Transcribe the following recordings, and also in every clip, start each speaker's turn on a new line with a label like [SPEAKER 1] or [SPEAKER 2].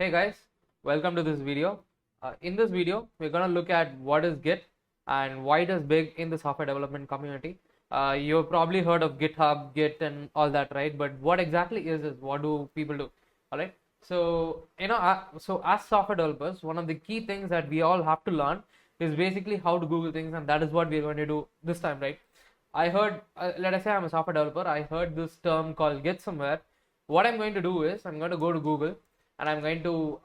[SPEAKER 1] Hey guys, welcome to this video. In this video, we're going to look at what is Git and why it is big in the software development community. You've probably heard of GitHub, Git, and all that, right? But what exactly is this? What do people do? All right. So as software developers, one of the key things that we all have to learn is basically how to Google things, and that is what we're going to do this time, right? I heard, let us say I'm a software developer. I heard this term called Git somewhere. What I'm going to do is I'm going to go to Google and I'm going to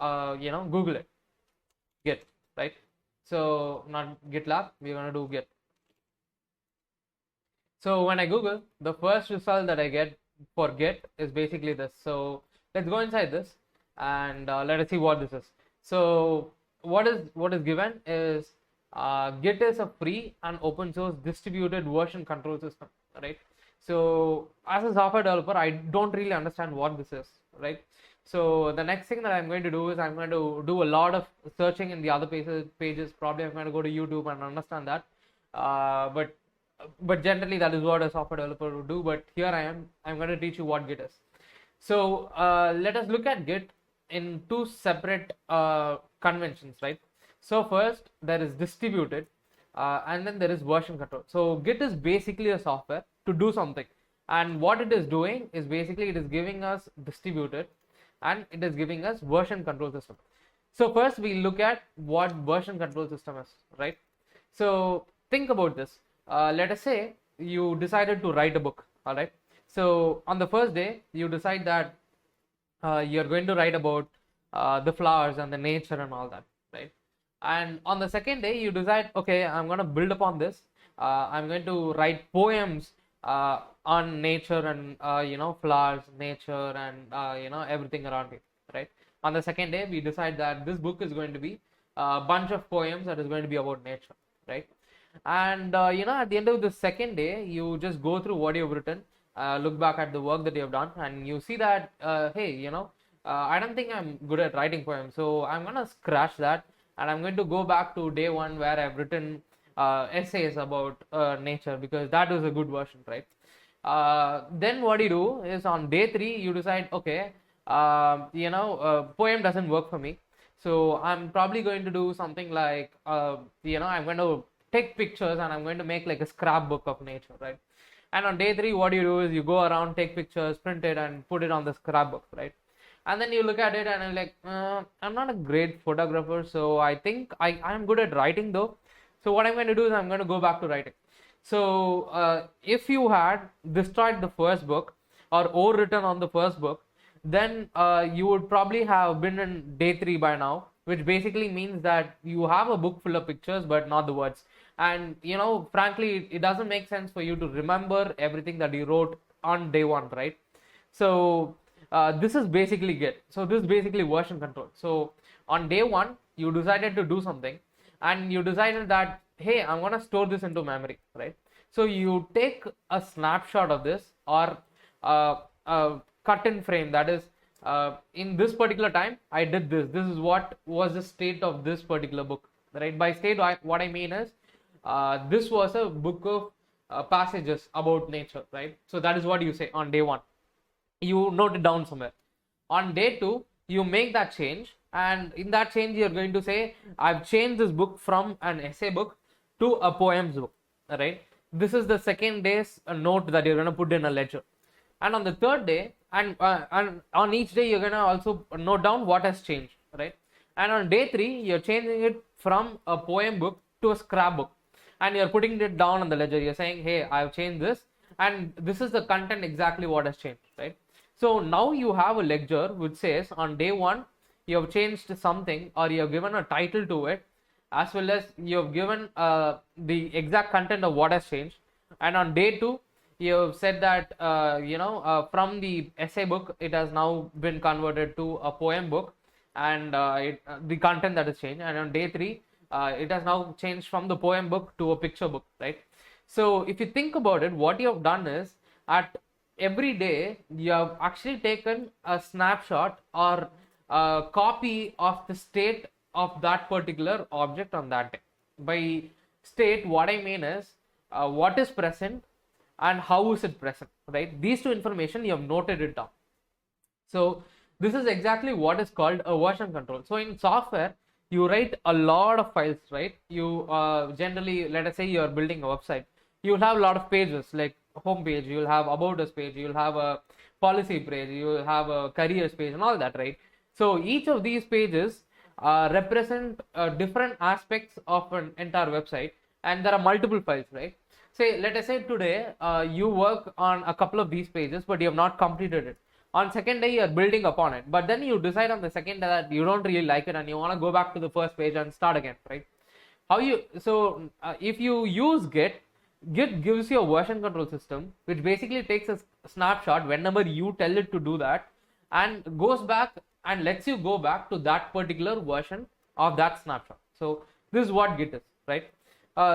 [SPEAKER 1] Google it, Git, right? So not GitLab, we're going to do Git. So when I Google, the first result that I get for Git is basically this. So let's go inside this and let us see what this is. So what is given is Git is a free and open source distributed version control system, right? So as a software developer, I don't really understand what this is, right? So the next thing that I'm going to do is I'm going to do a lot of searching in the other pages. Probably I'm going to go to YouTube and understand that. But generally that is what a software developer would do. But here I'm going to teach you what Git is. So let us look at Git in two separate conventions, right? So first there is distributed and then there is version control. So Git is basically a software to do something, and what it is doing is basically it is giving us distributed and it is giving us version control system. So first we look at what version control system is, right? So think about this. Let us say you decided to write a book, all right? So on the first day you decide that you're going to write about the flowers and the nature and all that, right? And on the second day you decide, okay, I'm going to build upon this. I'm going to write poems on nature and flowers, nature, and everything around it, right? On the second day we decide that this book is going to be a bunch of poems that is going to be about nature, right? And at the end of the second day you just go through what you've written, look back at the work that you have done, and you see that hey, I don't think I'm good at writing poems, so I'm gonna scratch that and I'm going to go back to day one where I've written essays about nature, because that was a good version, right? Then what you do is on day three you decide, okay, poem doesn't work for me, so I'm probably going to do something like I'm going to take pictures and I'm going to make like a scrapbook of nature, right? And on day three what you do is you go around, take pictures, print it and put it on the scrapbook, right? And then you look at it and I'm like, I'm not a great photographer, so I think I'm good at writing though. So what I'm going to do is I'm going to go back to writing. So if you had destroyed the first book or overwritten on the first book, then you would probably have been in day three by now, which basically means that you have a book full of pictures but not the words. And frankly, it doesn't make sense for you to remember everything that you wrote on day one, right? So this is basically Git. So this is basically version control. So on day one you decided to do something and you decided that, hey, I'm going to store this into memory, right? So you take a snapshot of this, or a cut in frame, that is, in this particular time I did this is what was the state of this particular book, right? By state what I mean is this was a book of passages about nature, right? So that is what you say on day one. You note it down somewhere. On day two you make that change, and in that change you're going to say, I've changed this book from an essay book to a poems book, right? This is the second day's note that you're going to put in a ledger. And on the third day and on each day you're going to also note down what has changed, right? And on day three you're changing it from a poem book to a scrapbook, and you're putting it down on the ledger. You're saying, hey, I've changed this and this is the content exactly what has changed, right? So now you have a ledger which says on day one you have changed something, or you have given a title to it, as well as you have given the exact content of what has changed. And on day two you have said that from the essay book it has now been converted to a poem book, and the content that has changed. And on day three it has now changed from the poem book to a picture book, right? So if you think about it, what you have done is, at every day you have actually taken a snapshot or a copy of the state of that particular object on that day. By state what I mean is what is present and how is it present, right? These two information you have noted it down. So This is exactly what is called a version control. So in software, you write a lot of files, right? You generally, let us say you're building a website, you'll have a lot of pages like home page, you'll have about us page, you'll have a policy page, you'll have a careers page and all that, right? So each of these pages represent different aspects of an entire website, and there are multiple files, right? Say, let us say today you work on a couple of these pages, but you have not completed it. On second day, you're building upon it, but then you decide on the second day that you don't really like it and you want to go back to the first page and start again, right? If you use Git, Git gives you a version control system, which basically takes a snapshot whenever you tell it to do that, and goes back and lets you go back to that particular version of that snapshot. So this is what Git is, right?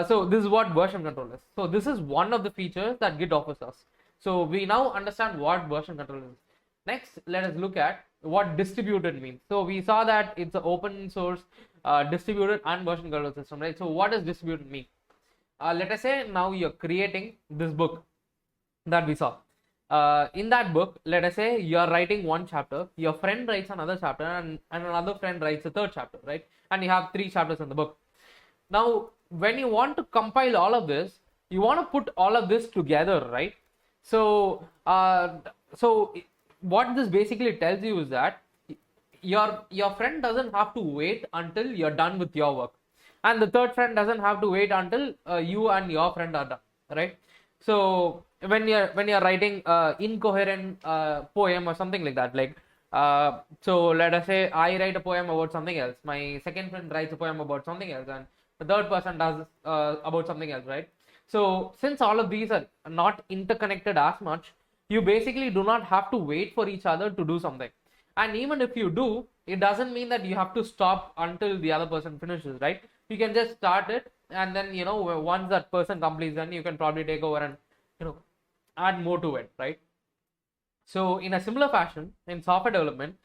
[SPEAKER 1] So this is what version control is. So this is one of the features that Git offers us. So we now understand what version control is. Next, let us look at what distributed means. So we saw that it's an open source, distributed and version control system, right? So what does distributed mean? Let us say now you're creating this book that we saw. In that book, let us say you're writing one chapter, your friend writes another chapter, and another friend writes a third chapter, right? And you have 3 chapters in the book. Now, when you want to compile all of this, you want to put all of this together, right? So, what this basically tells you is that your friend doesn't have to wait until you're done with your work, and the third friend doesn't have to wait until you and your friend are done, right? So when you're writing incoherent poem or something like that, like so let us say I write a poem about something else, my second friend writes a poem about something else, and the third person does about something else, right? So since all of these are not interconnected as much, you basically do not have to wait for each other to do something. And even if you do, it doesn't mean that you have to stop until the other person finishes, right? You can just start it, and then once that person completes, then you can probably take over and add more to it, right? So in a similar fashion, in software development,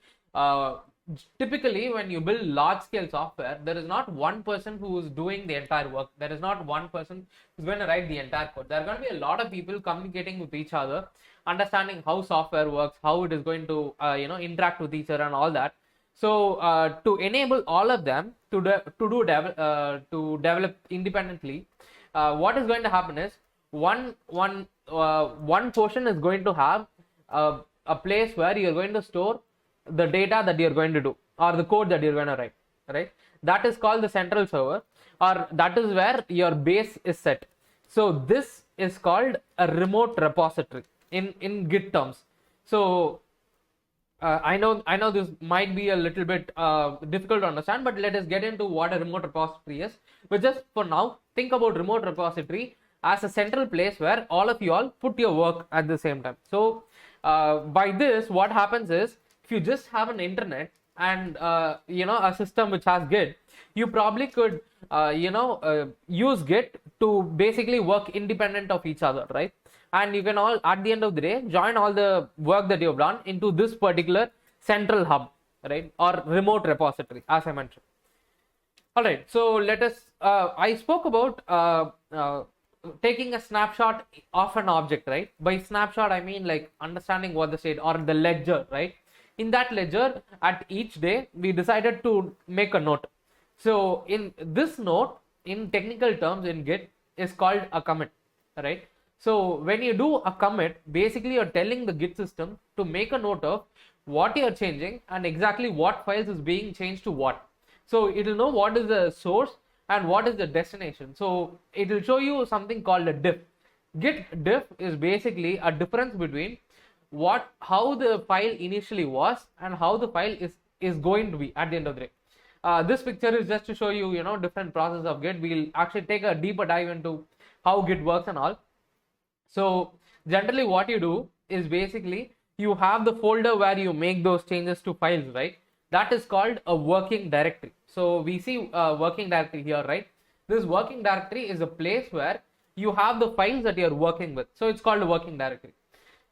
[SPEAKER 1] typically when you build large scale software, there is not one person who is doing the entire work. There is not one person who's going to write the entire code. There are going to be a lot of people communicating with each other, understanding how software works, how it is going to interact with each other and all that. So to enable all of them to develop independently, what is going to happen is one portion is going to have a place where you're going to store the data that you're going to do, or the code that you're going to write, right? That is called the central server, or that is where your base is set. So this is called a remote repository in Git terms. So I know this might be a little bit difficult to understand, but let us get into what a remote repository is. But just for now, think about remote repository as a central place where all of you all put your work at the same time. So by this, what happens is, if you just have an internet and a system which has Git, you probably could use Git to basically work independent of each other, right? And you can all, at the end of the day, join all the work that you've done into this particular central hub, right? Or remote repository, as I mentioned. All right, so let us, I spoke about taking a snapshot of an object, right? By snapshot, I mean like understanding what the state, or the ledger, right? In that ledger, at each day, we decided to make a note. So in this note, in technical terms in Git, is called a commit, right? So when you do a commit, basically you're telling the Git system to make a note of what you're changing and exactly what files is being changed to what. So it will know what is the source and what is the destination. So it will show you something called a diff. Git diff is basically a difference between how the file initially was and how the file is going to be at the end of the day. This picture is just to show you different process of Git. We'll actually take a deeper dive into how Git works and all. So generally what you do is basically you have the folder where you make those changes to files, right? That is called a working directory. So we see a working directory here, right? This working directory is a place where you have the files that you're working with. So it's called a working directory.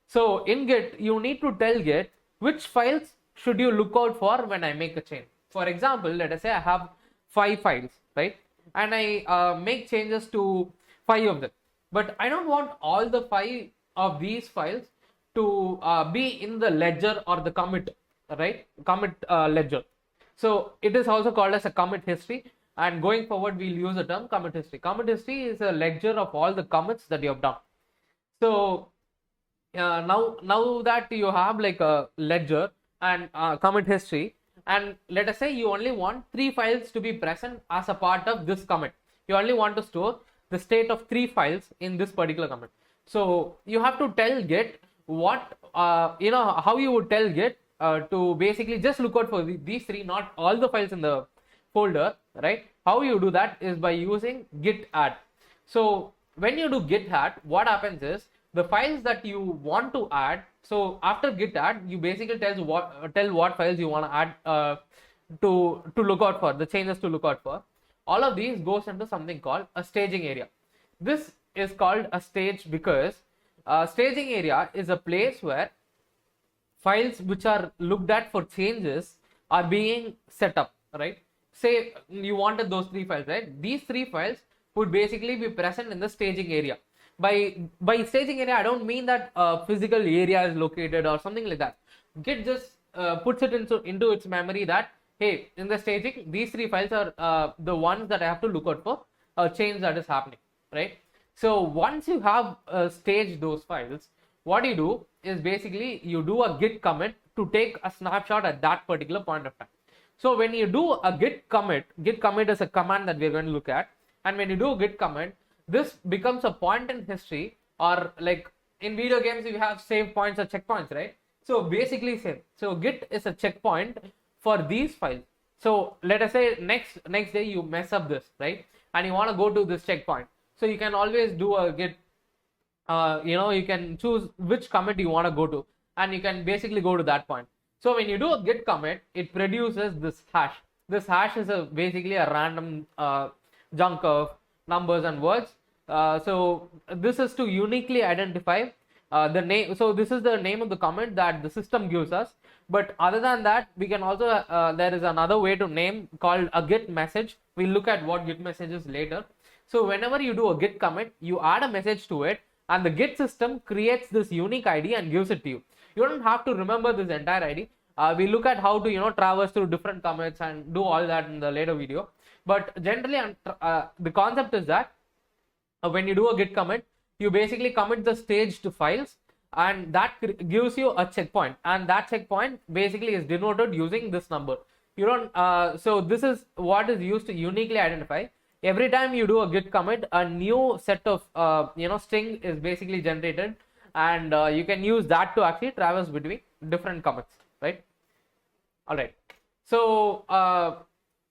[SPEAKER 1] So in Git, you need to tell Git which files should you look out for when I make a change. For example, let us say I have 5 files, right? And I make changes to 5 of them. But I don't want all the 5 of these files to be in the ledger or the commit, right? Commit ledger. So it is also called as a commit history, and going forward we'll use the term commit history. Commit history is a ledger of all the commits that you have done. So now that you have like a ledger and commit history, and let us say you only want 3 files to be present as a part of this commit. You only want to store the state of 3 files in this particular commit. So you have to tell Git what how you would tell Git to basically just look out for these 3, not all the files in the folder, right? How you do that is by using git add. So when you do git add, what happens is the files that you want to add. So after git add, you basically tell what files you want to add to look out for, the changes to look out for. All of these goes into something called a staging area. This is called a stage because staging area is a place where files which are looked at for changes are being set up, right? Say you wanted those 3 files, right? These 3 files would basically be present in the staging area. By staging area, I don't mean that physical area is located or something like that. Git just puts it into its memory that, hey, in the staging, these 3 files are the ones that I have to look out for a change that is happening, right? So once you have staged those files, what you do is basically you do a git commit to take a snapshot at that particular point of time. So when you do a git commit is a command that we're going to look at, and when you do a git commit, this becomes a point in history, or like in video games you have save points or checkpoints, right? So basically same. So git is a checkpoint for these files. So let us say next day you mess up this, right? And you want to go to this checkpoint. So you can always do a git, you can choose which commit you want to go to, and you can basically go to that point. So when you do a git commit, it produces this hash. This hash is basically a random chunk of numbers and words. So this is to uniquely identify the name. So this is the name of the commit that the system gives us. But other than that, we can also there is another way to name called a git message. We'll look at what git message is later. So whenever you do a git commit, you add a message to it, and the Git system creates this unique ID and gives it to you. You don't have to remember this entire ID. We look at how to traverse through different commits and do all that in the later video. But generally, the concept is that when you do a git commit, you basically commit the staged files, and that gives you a checkpoint, and that checkpoint basically is denoted using this number. You don't. So this is what is used to uniquely identify. Every time you do a git commit, a new set of string is basically generated, and you can use that to actually traverse between different commits, right? All right. So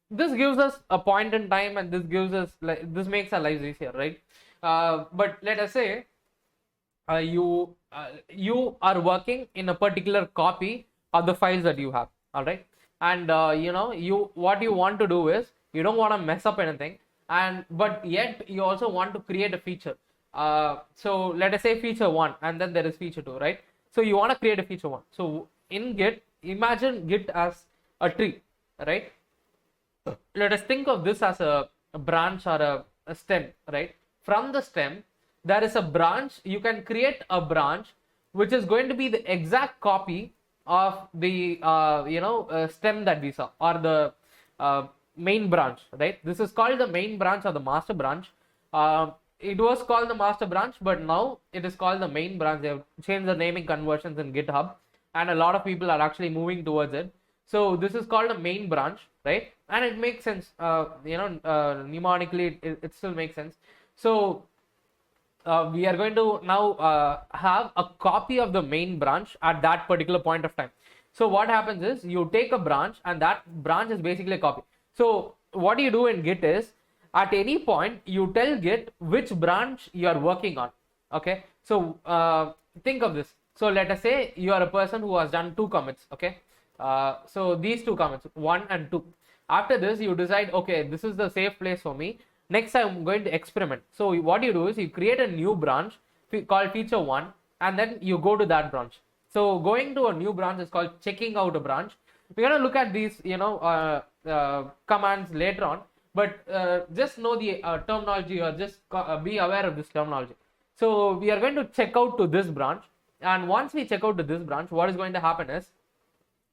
[SPEAKER 1] this gives us a point in time, and this gives us this makes our lives easier, right? But let us say you are working in a particular copy of the files that you have, all right? And what you want to do is you don't want to mess up anything, but yet you also want to create a feature. So let us say feature 1, and then there is feature 2, right? So you want to create a feature 1. So in Git, imagine Git as a tree, right? Let us think of this as a branch or a stem, right? From the stem, there is a branch. You can create a branch which is going to be the exact copy of the stem that we saw, or the main branch, right? This is called the main branch or the master branch. It was called the master branch, but now it is called the main branch. They have changed the naming conversions in GitHub, and a lot of people are actually moving towards it. So this is called a main branch, right? And it makes sense, mnemonically it still makes sense. So we are going to now have a copy of the main branch at that particular point of time. So what happens is you take a branch, and that branch is basically a copy. So what you do in Git is, at any point you tell Git which branch you are working on. Okay, so think of this. So let us say you are a person who has done 2 commits. Okay, so these 2 commits, 1 and 2. After this, you decide, okay, this is the safe place for me. Next, I'm going to experiment. So what you do is you create a new branch called feature 1, and then you go to that branch. So going to a new branch is called checking out a branch. We're going to look at these commands later on, but just know the terminology, or just be aware of this terminology. So we are going to check out to this branch, and once we check out to this branch, what is going to happen is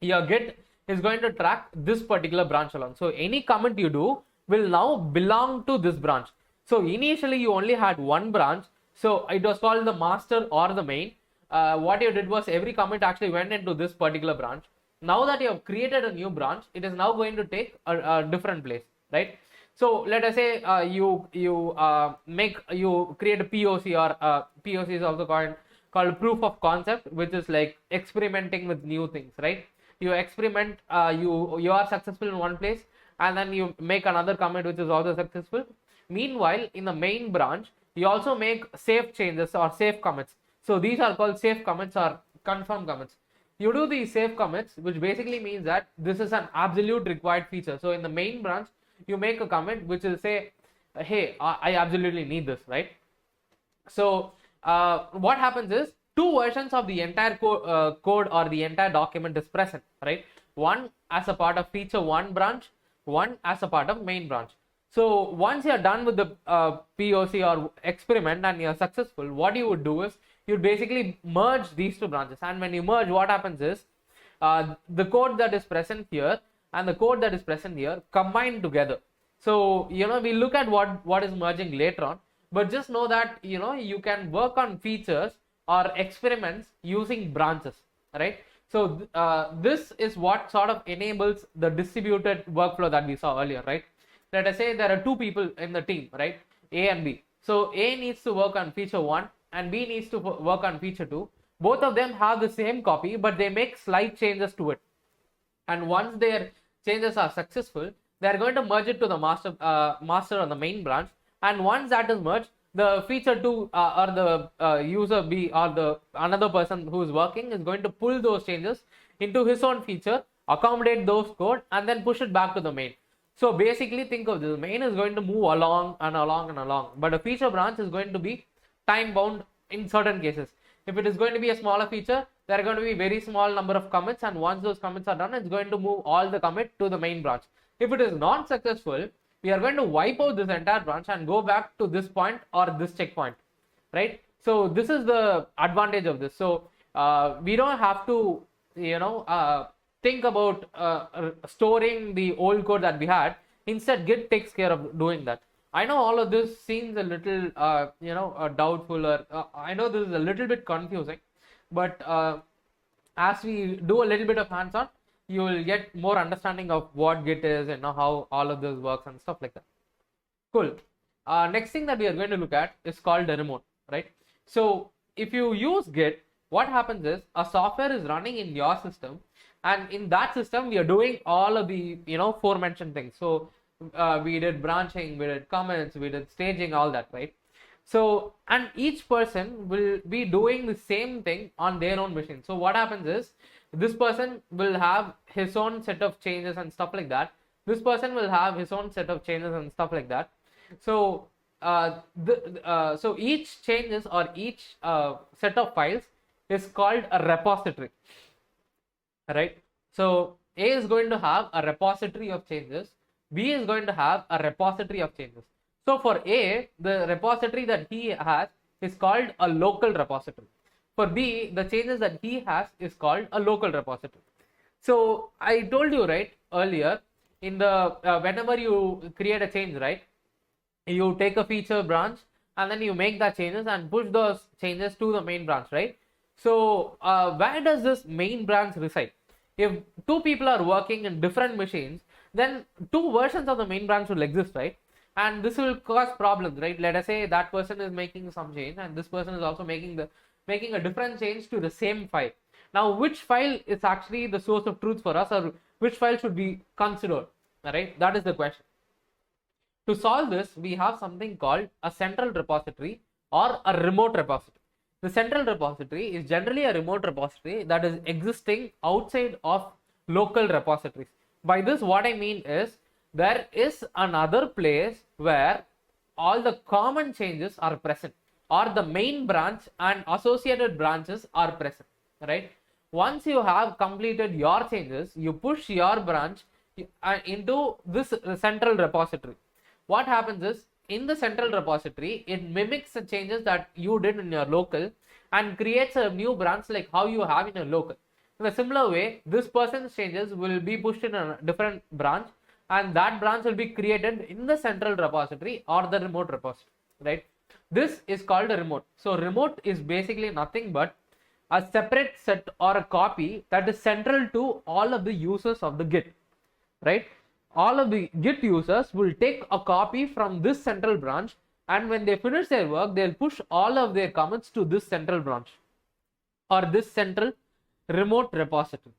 [SPEAKER 1] your Git is going to track this particular branch alone. So any commit you do will now belong to this branch. So initially you only had one branch, so it was called the master or the main. What you did was every commit actually went into this particular branch. Now that you have created a new branch, it is now going to take a different place, right? So let us say you create a POC, or POC is also called proof of concept, which is like experimenting with new things, right? You experiment, you are successful in one place, and then you make another commit which is also successful. Meanwhile, in the main branch, you also make safe changes or safe commits. So these are called safe commits or confirm commits. You do these safe commits, which basically means that this is an absolute required feature. So in the main branch, you make a commit which will say, hey, I absolutely need this, right? So what happens is, two versions of the entire code or the entire document is present, right? One as a part of feature one branch, one as a part of main branch. So once you're done with the POC or experiment and you're successful, what you would do is you basically merge these two branches. And when you merge, what happens is the code that is present here and the code that is present here combine together. So we look at what is merging later on, but just know that you can work on features or experiments using branches, right? So this is what sort of enables the distributed workflow that we saw earlier, right? Let us say there are two people in the team, right? A and B. So A needs to work on feature 1 and B needs to work on feature 2. Both of them have the same copy, but they make slight changes to it. And once their changes are successful, they are going to merge it to the master or the main branch. And once that is merged, the feature 2 or the user B or the another person who is working is going to pull those changes into his own feature, accommodate those code, and then push it back to the main. So basically think of this, the main is going to move along and along and along, but a feature branch is going to be time bound in certain cases. If it is going to be a smaller feature, there are going to be very small number of commits, and once those commits are done, it's going to move all the commit to the main branch. If it is not successful, we are going to wipe out this entire branch and go back to this point or this checkpoint, right? So this is the advantage of this. So we don't have to think about storing the old code that we had. Instead, Git takes care of doing that. I know all of this seems a little doubtful, or I know this is a little bit confusing, but as we do a little bit of hands-on, you will get more understanding of what Git is and how all of this works and stuff like that. Cool. Next thing that we are going to look at is called the remote, right? So if you use Git, what happens is a software is running in your system, and in that system we are doing all of the forementioned things. So we did branching, we did comments, we did staging, all that, right? So, and each person will be doing the same thing on their own machine. So what happens is, this person will have his own set of changes and stuff like that. This person will have his own set of changes and stuff like that. So so each changes or each set of files is called a repository, right? So A is going to have a repository of changes, B is going to have a repository of changes. So for A, the repository that he has is called a local repository. For B, the changes that he has is called a local repository. So I told you right earlier, in the whenever you create a change, right, you take a feature branch and then you make that changes and push those changes to the main branch, right? So where does this main branch reside? If two people are working in different machines, then two versions of the main branch will exist, right? And this will cause problems, right? Let us say that person is making some change and this person is also making a different change to the same file. Now, which file is actually the source of truth for us, or which file should be considered, right? That is the question. To solve this, we have something called a central repository or a remote repository. The central repository is generally a remote repository that is existing outside of local repositories. By this, what I mean is, there is another place where all the common changes are present, or the main branch and associated branches are present, right? Once you have completed your changes, you push your branch into this central repository. What happens is, in the central repository, it mimics the changes that you did in your local and creates a new branch like how you have in your local. In a similar way, this person's changes will be pushed in a different branch, and that branch will be created in the central repository or the remote repository, right? This is called a remote. So remote is basically nothing but a separate set or a copy that is central to all of the users of the Git, right? All of the Git users will take a copy from this central branch, and when they finish their work, they'll push all of their commits to this central branch or this central remote repository.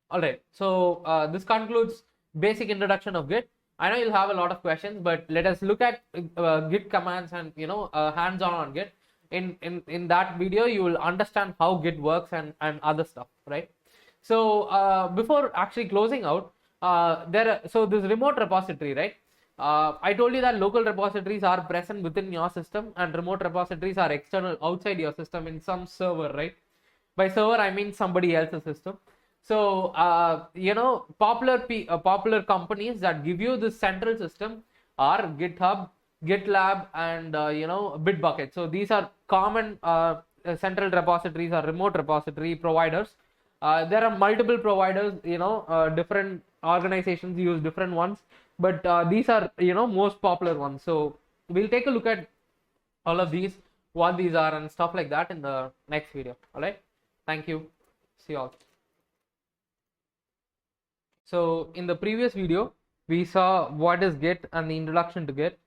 [SPEAKER 1] All right, so this concludes basic introduction of Git. I know you'll have a lot of questions, but let us look at Git commands and hands-on on Git. In that video, you will understand how Git works and other stuff, right? So before actually closing out, so this remote repository, right? I told you that local repositories are present within your system, and remote repositories are external outside your system in some server, right? By server, I mean somebody else's system. So popular companies that give you this central system are GitHub, GitLab, and Bitbucket. So these are common central repositories or remote repository providers. There are multiple providers, different organizations use different ones, but these are most popular ones. So we'll take a look at all of these, what these are and stuff like that in the next video. All right, thank you, see you all. So in the previous video, we saw what is Git and the introduction to Git.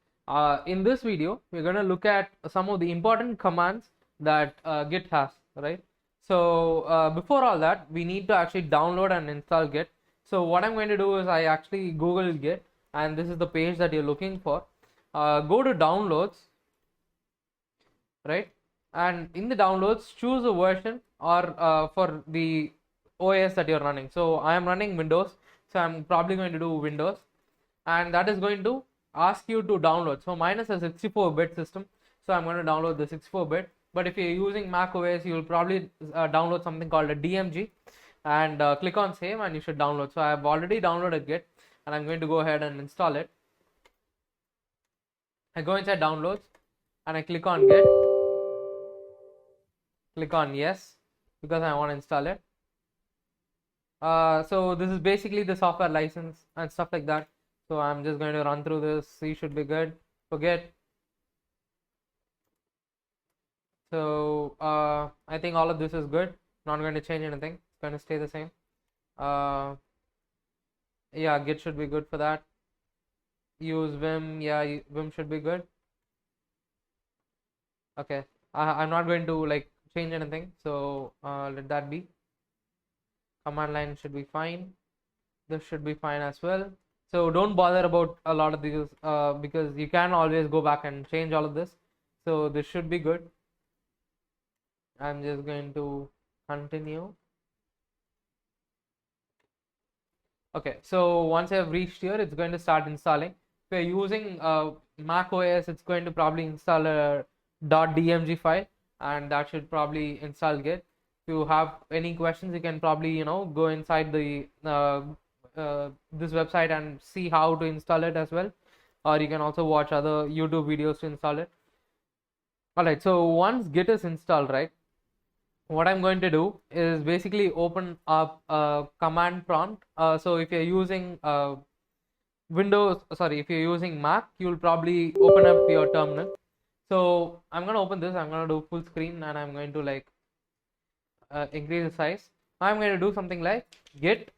[SPEAKER 1] In this video, we're going to look at some of the important commands that Git has, right? So before all that, we need to actually download and install Git. So what I'm going to do is I actually Google Git, and this is the page that you're looking for. Go to downloads, right? And in the downloads, choose a version or for the OS that you're running. So I am running Windows, so I'm probably going to do Windows, and that is going to ask you to download. So mine is a 64-bit system, so I'm going to download the 64-bit. But if you're using Mac OS, you'll probably download something called a DMG, and click on save, and you should download. So I have already downloaded Git, and I'm going to go ahead and install it. I go inside downloads, and I click on Git. Click on yes, because I want to install it. So this is basically the software license and stuff like that. So I'm just going to run through this. C should be good. Forget. So I think all of this is good. Not going to change anything. It's going to stay the same. Yeah, Git should be good for that. Use Vim. Yeah, Vim should be good. Okay. I'm not going to like change anything. So let that be. Command line should be fine. This should be fine as well. So don't bother about a lot of these because you can always go back and change all of this. So this should be good. I'm just going to continue. Okay, so once I've reached here, it's going to start installing. If you're using Mac OS, it's going to probably install a .dmg file, and that should probably install Git. If you have any questions, you can probably go inside the this website and see how to install it as well, or you can also watch other YouTube videos to install it. Alright, so once Git is installed, right, what I'm going to do is basically open up a command prompt. So if you're using if you're using Mac, you'll probably open up your terminal. So I'm going to open this. I'm going to do full screen, and I'm going to like increase the size. I'm going to do something like git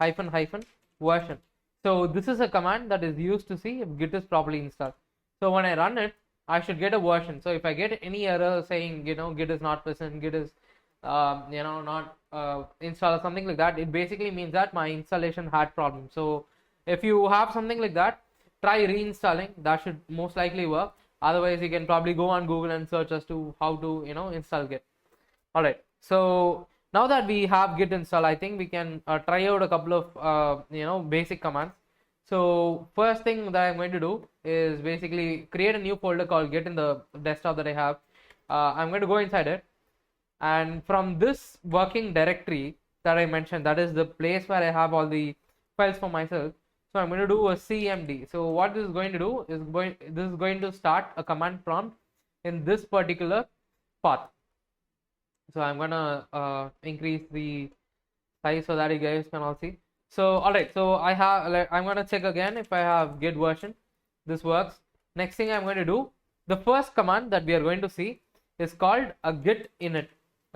[SPEAKER 1] -version. So this is a command that is used to see if Git is properly installed. So when I run it, I should get a version. So if I get any error saying Git is not present, Git is not installed or something like that, it basically means that my installation had problems. So if you have something like that, try reinstalling. That should most likely work. Otherwise, you can probably go on Google and search as to how to install Git. All right, so now that we have Git installed, I think we can try out a couple of basic commands. So first thing that I'm going to do is basically create a new folder called Git in the desktop that I have. I'm going to go inside it, and from this working directory that I mentioned, that is the place where I have all the files for myself. So I'm going to do a cmd. So what this is going to do is this is going to start a command prompt in this particular path. So I'm gonna increase the size so that you guys can all see. So alright, so I'm gonna check again if I have Git version. This works. Next thing I'm going to do, the first command that we are going to see is called a git init,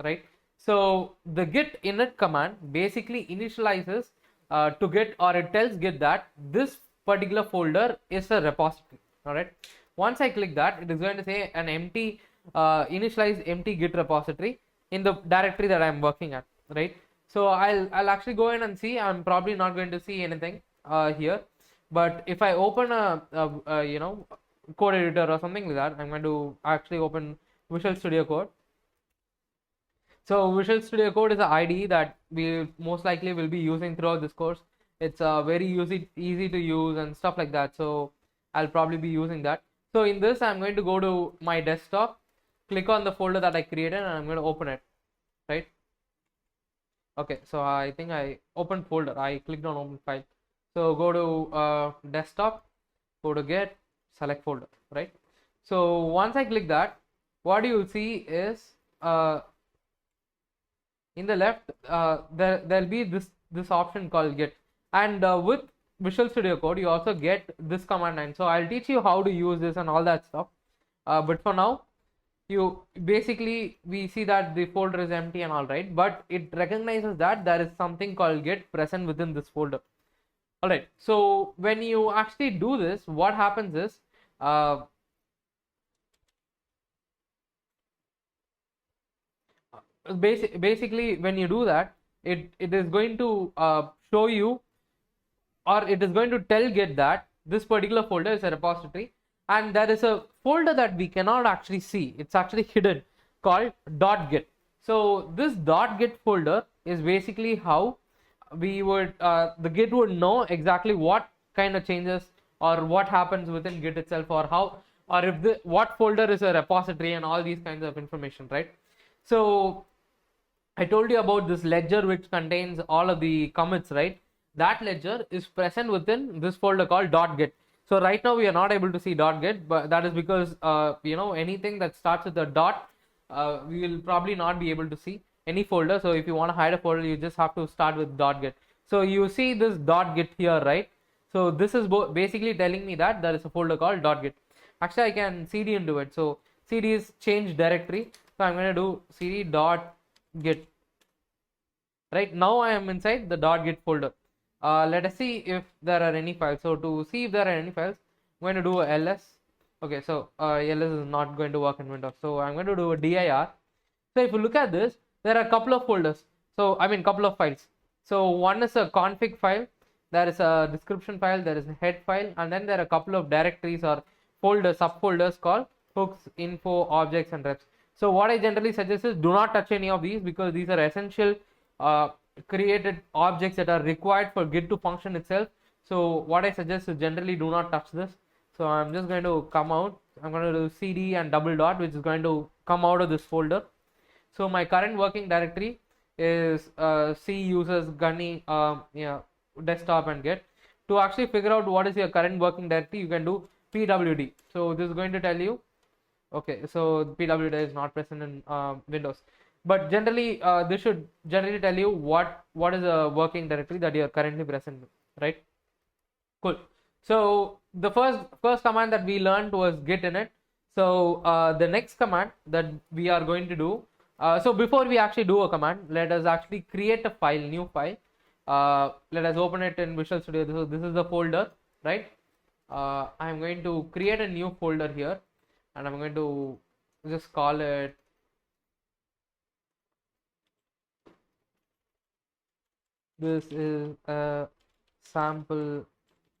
[SPEAKER 1] right? So the git init command basically initializes to Git, or it tells Git that this particular folder is a repository. Alright. Once I click that, it is going to say an empty initialize empty Git repository in the directory that I'm working at, right? So I'll actually go in and see. I'm probably not going to see anything here, but if I open a code editor or something like that, I'm going to actually open Visual Studio Code. So Visual Studio Code is an IDE that we most likely will be using throughout this course. It's very easy to use and stuff like that. So I'll probably be using that. So in this, I'm going to go to my desktop, click on the folder that I created, and I'm going to open it, right? Okay, so I think I opened folder. I clicked on open file. So go to desktop, go to Git, select folder, right? So once I click that, what you will see is in the left there'll be this option called Git, and with Visual Studio Code you also get this command line. So I'll teach you how to use this and all that stuff, but for now we see that the folder is empty and all, right, but it recognizes that there is something called Git present within this folder. All right, so when you actually do this, what happens is basically when you do that, it is going to show you, or it is going to tell Git that this particular folder is a repository, and there is a folder that we cannot actually see. It's actually hidden, called .git. So this .git folder is basically how we would the Git would know exactly what kind of changes or what happens within Git itself, or how, or if what folder is a repository and all these kinds of information, right? So I told you about this ledger which contains all of the commits, right? That ledger is present within this folder called .git. So right now we are not able to see .git, but that is because anything that starts with a dot, we will probably not be able to see any folder. So if you want to hide a folder, you just have to start with .git. So you see this .git here, right? So this is basically telling me that there is a folder called .git. Actually, I can cd into it. So cd is change directory. So I'm going to do cd .git. Right now I am inside the .git folder. Let us see if there are any files. So to see if there are any files, I'm going to do a ls. Okay, so ls is not going to work in Windows. So I'm going to do a dir. So if you look at this, there are a couple of folders. So I mean couple of files. So one is a config file, there is a description file, there is a head file, and then there are a couple of directories or folders, subfolders called hooks, info, objects, and reps. So what I generally suggest is do not touch any of these, because these are essential created objects that are required for Git to function itself. So what I suggest is generally do not touch this. So I'm just going to come out. I'm going to do cd and double dot, which is going to come out of this folder. So my current working directory is C users gunny desktop and Git. To actually figure out what is your current working directory, you can do pwd. So this is going to tell you. Okay, so pwd is not present in Windows, but generally this should generally tell you what is a working directory that you are currently present in, right? Cool. So the first command that we learned was git init. So the next command that we are going to do, so before we actually do a command, let us actually create a file, new file. Let us open it in Visual Studio. This is the folder, right? I'm going to create a new folder here, and I'm going to just call it this is a sample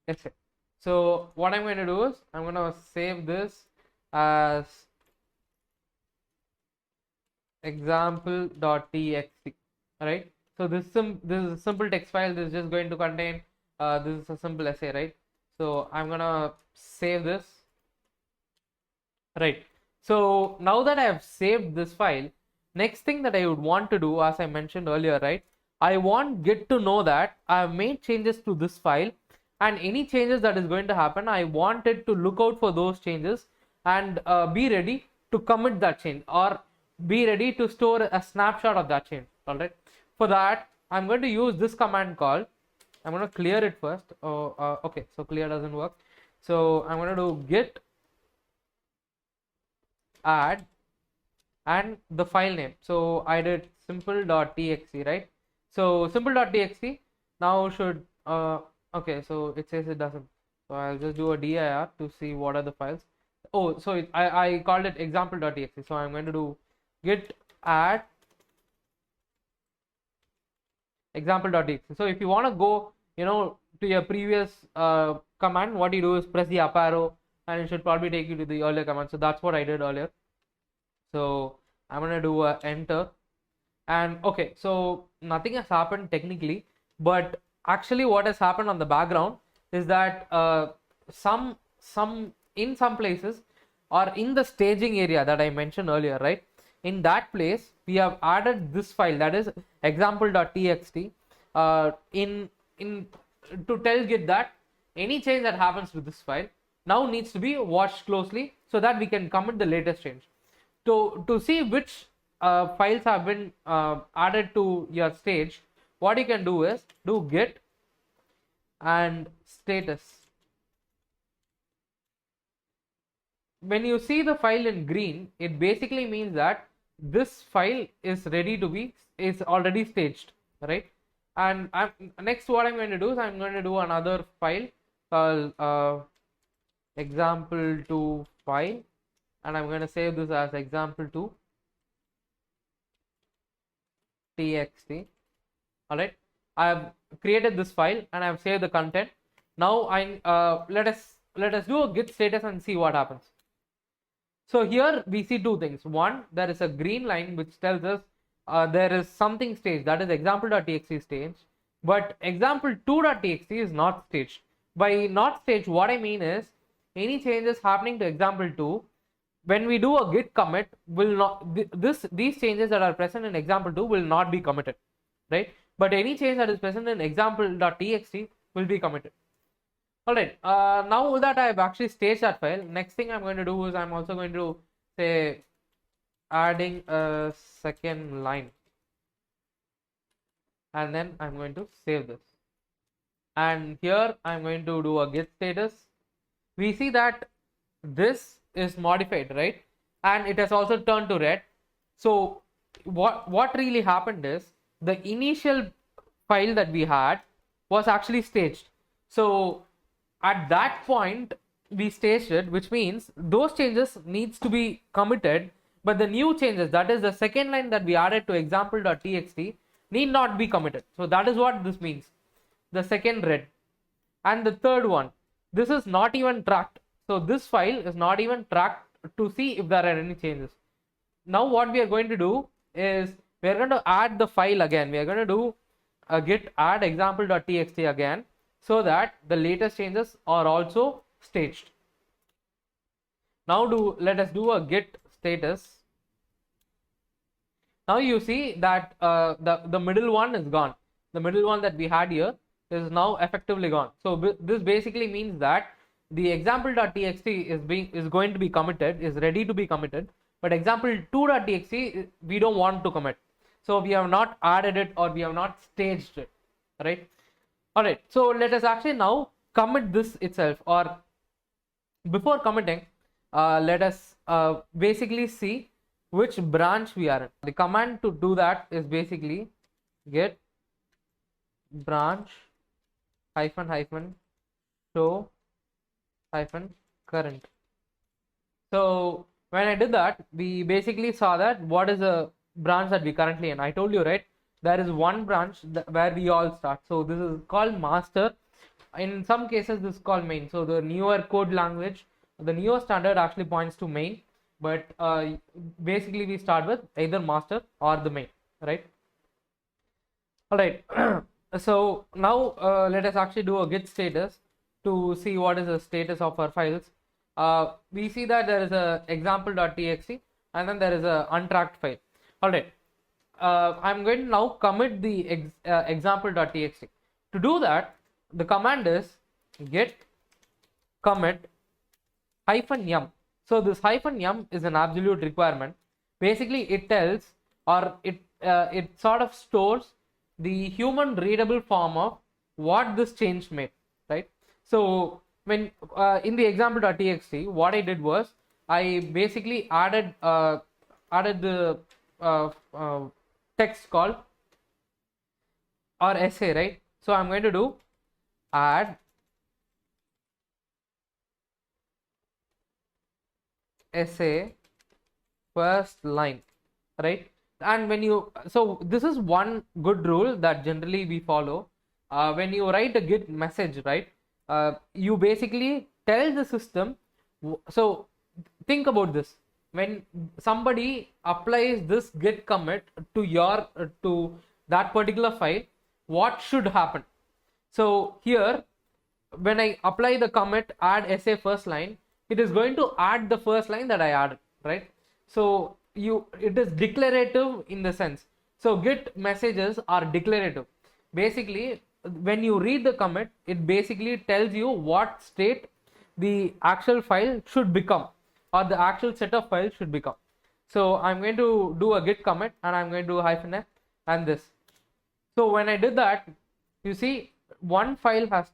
[SPEAKER 1] essay. So what I'm going to do is I'm going to save this as example.txt. Right? So this is a simple text file. This is just going to contain this is a simple essay, right? So I'm gonna save this. Right. So now that I have saved this file, next thing that I would want to do, as I mentioned earlier, right, I want Git to know that I have made changes to this file, and any changes that is going to happen, I want it to look out for those changes and be ready to commit that change, or be ready to store a snapshot of that change. All right. For that, I'm going to use this command call. I'm going to clear it first. Oh, okay. So clear doesn't work. So I'm going to do git add and the file name. So I did simple.txt, right? So simple.txt now should okay. So it says it doesn't. So I'll just do a dir to see what are the files. Oh, so I called it example.txt. So I'm going to do git add example.txt. So if you want to go, to your previous command, what you do is press the up arrow and it should probably take you to the earlier command. So that's what I did earlier. So I'm going to do a enter, and okay, so nothing has happened technically, but actually what has happened on the background is that some in some places, or in the staging area that I mentioned earlier, right? In that place, we have added this file, that is example.txt, in to tell Git that any change that happens to this file now needs to be watched closely so that we can commit the latest change. To see which files have been added to your stage, what you can do is do git and status. When you see the file in green, it basically means that this file is already staged, right? And next what I'm going to do is I'm going to do another file called example2 file, and I'm going to save this as example2 txt. All right, I have created this file and I have saved the content. Now let us do a git status and see what happens. So here we see two things. One, there is a green line which tells us there is something staged, that is example.txt staged, but example2.txt is not staged. By not staged, what I mean is any changes happening to example2, when we do a git commit, will not these changes that are present in example2 will not be committed, right? But any change that is present in example.txt will be committed. All right, now that I've actually staged that file, next thing I'm going to do is I'm also going to say adding a second line, and then I'm going to save this, and here I'm going to do a git status. We see that this is modified, right? And it has also turned to red. So what really happened is the initial file that we had was actually staged. So at that point we staged it, which means those changes needs to be committed, but the new changes, that is the second line that we added to example.txt, need not be committed. So that is what this means, the second red. And the third one, this is not even tracked. So this file is not even tracked to see if there are any changes. Now what we are going to do is we are going to add the file again. We are going to do a git add example.txt again, so that the latest changes are also staged. Now let us do a git status. Now you see that the middle one is gone. The middle one that we had here is now effectively gone. So this basically means that the example.txt is going to be committed, is ready to be committed, but example2.txt we don't want to commit. So we have not added it, or we have not staged it, right? All right, so let us actually now commit this itself, or before committing, let us basically see which branch we are in. The command to do that is basically git branch show current. So when I did that, we basically saw that what is the branch that we currently in. I told you, right? There is one branch where we all start. So this is called master. In some cases, this is called main. So the newer code language, the newer standard actually points to main, but basically we start with either master or the main, right? All right. So now let us actually do a git status to see what is the status of our files. We see that there is a example.txt and then there is a untracked file. All right. I'm going to now commit the example.txt. To do that, the command is git commit -yum. So this -yum is an absolute requirement. Basically it tells, or it sort of stores the human readable form of what this change made, right? So when in the example.txt, what I did was I basically added the text called or essay, right? So I'm going to do add essay first line, right? And when you, so this is one good rule that generally we follow. When you write a git message, right, you basically tell the system. So think about this: when somebody applies this git commit to your to that particular file, what should happen? So here, when I apply the commit add essay first line, it is going to add the first line that I added, right? So it is declarative in the sense. So git messages are declarative. Basically, when you read the commit, it basically tells you what state the actual file should become, or the actual set of files should become. So I'm going to do a git commit, and I'm going to do -f and this. So when I did that, you see one file has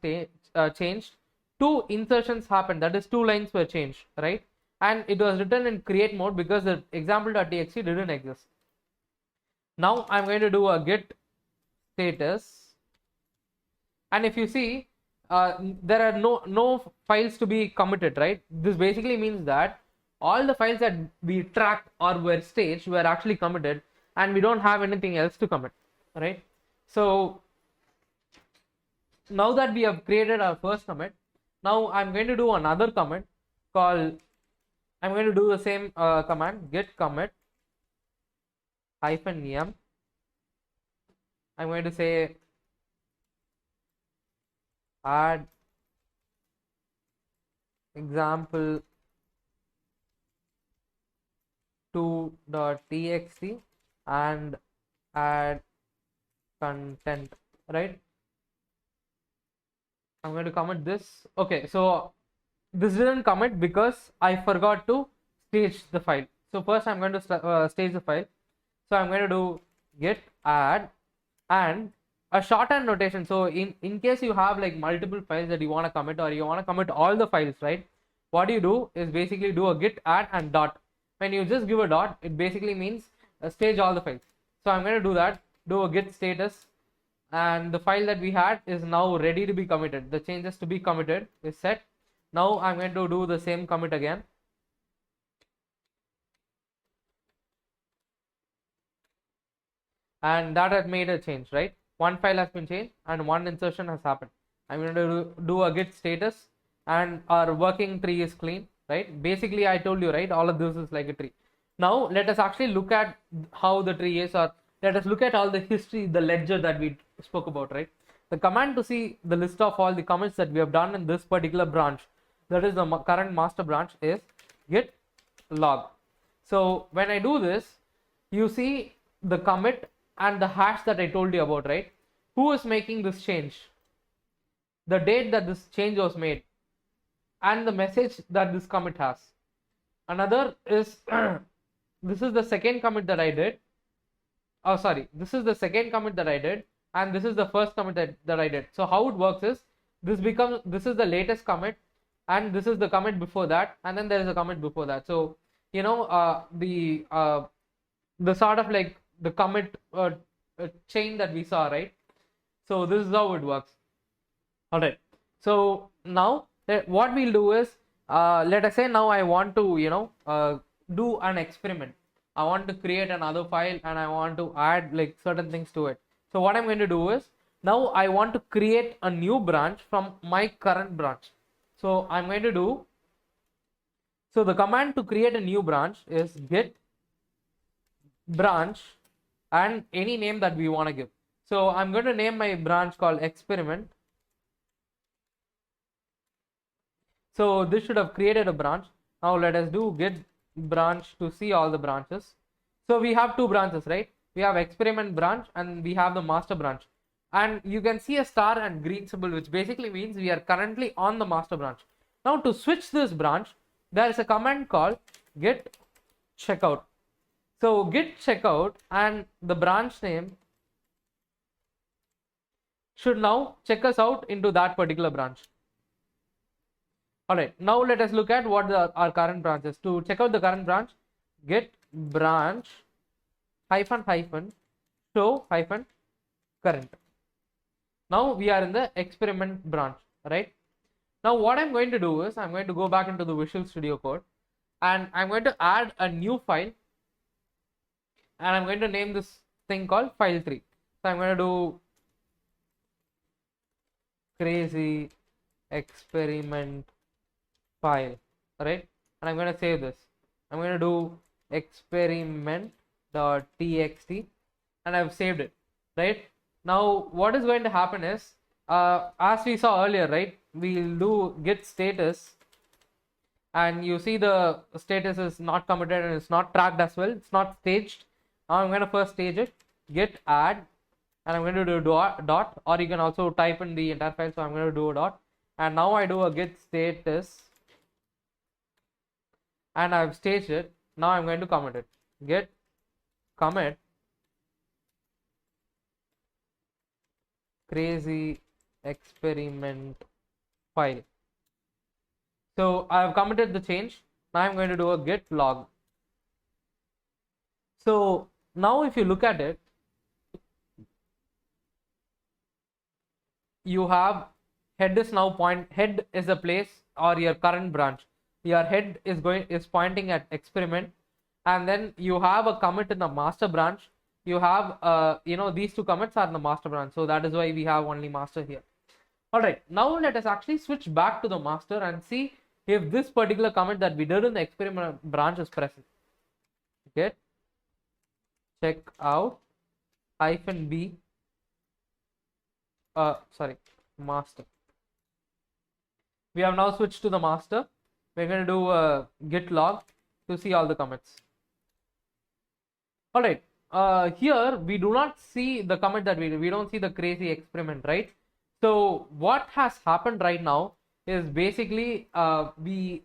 [SPEAKER 1] changed, two insertions happened, that is two lines were changed, right? And it was written in create mode because the example.txt didn't exist. Now I'm going to do a git status, and if you see, there are no files to be committed, right? This basically means that all the files that we tracked or were staged were actually committed, and we don't have anything else to commit, right? So now that we have created our first commit, now I'm going to do another commit called, I'm going to do the same command git commit -m. I'm going to say add example 2.txt and add content, right? I'm going to commit this. Okay, so this didn't commit because I forgot to stage the file. So first I'm going to stage the file. So I'm going to do git add and a shorthand notation. So in case you have like multiple files that you want to commit, or you want to commit all the files, right? What you do is basically do a git add and dot. When you just give a dot, it basically means stage all the files. So I'm going to do that, do a git status, and the file that we had is now ready to be committed. The changes to be committed is set. Now I'm going to do the same commit again. And that had made a change, right? One file has been changed and one insertion has happened. I'm going to do a git status, and our working tree is clean, right? Basically, I told you, right? All of this is like a tree. Now let us actually look at how the tree is, or let us look at all the history, the ledger that we spoke about, right? The command to see the list of all the commits that we have done in this particular branch, that is the current master branch, is git log. So when I do this, you see the commit and the hash that I told you about, right? Who is making this change? The date that this change was made, and the message that this commit has. Another is this is the second commit that I did. Oh, sorry, this is the second commit that I did, and this is the first commit that I did. So how it works is this is the latest commit, and this is the commit before that, and then there is a commit before that. So you know, the sort of like the commit chain that we saw, right? So this is how it works. All right, so now what we'll do is, let us say now I want to do an experiment. I want to create another file, and I want to add like certain things to it. So what I'm going to do is, now I want to create a new branch from my current branch. So I'm going to do, so the command to create a new branch is git branch and any name that we want to give. So I'm going to name my branch called experiment. So this should have created a branch. Now let us do git branch to see all the branches. So we have two branches, right? We have experiment branch and we have the master branch. And you can see a star and green symbol, which basically means we are currently on the master branch. Now to switch this branch, there is a command called git checkout. So git checkout and the branch name should now check us out into that particular branch. All right, now let us look at what our current branch is. To check out the current branch, git branch hyphen show hyphen current. Now we are in the experiment branch, right? Now what I'm going to do is I'm going to go back into the Visual Studio Code and I'm going to add a new file and I'm going to name this thing called file3. So I'm going to do crazy experiment file, right? And I'm going to save this. I'm going to do experiment.txt and I've saved it, right? Now what is going to happen is, as we saw earlier, right, we'll do git status and you see the status is not committed and it's not tracked as well, it's not staged. Now I'm going to first stage it, git add, and I'm going to do dot, or you can also type in the entire file. So I'm going to do a dot, and now I do a git status and I've staged it. Now I'm going to commit it, git commit crazy experiment file. So I've committed the change. Now I'm going to do a git log. So now if you look at it, you have head is now head is a place or your current branch. Your head is pointing at experiment, and then you have a commit in the master branch. You have these two commits are in the master branch, so that is why we have only master here. All right, now let us actually switch back to the master and see if this particular commit that we did in the experiment branch is present. Git check out -b master. We have now switched to the master. We're going to do a git log to see all the commits. All right, here we do not see the commit that we don't see the crazy experiment, right? So what has happened right now is basically we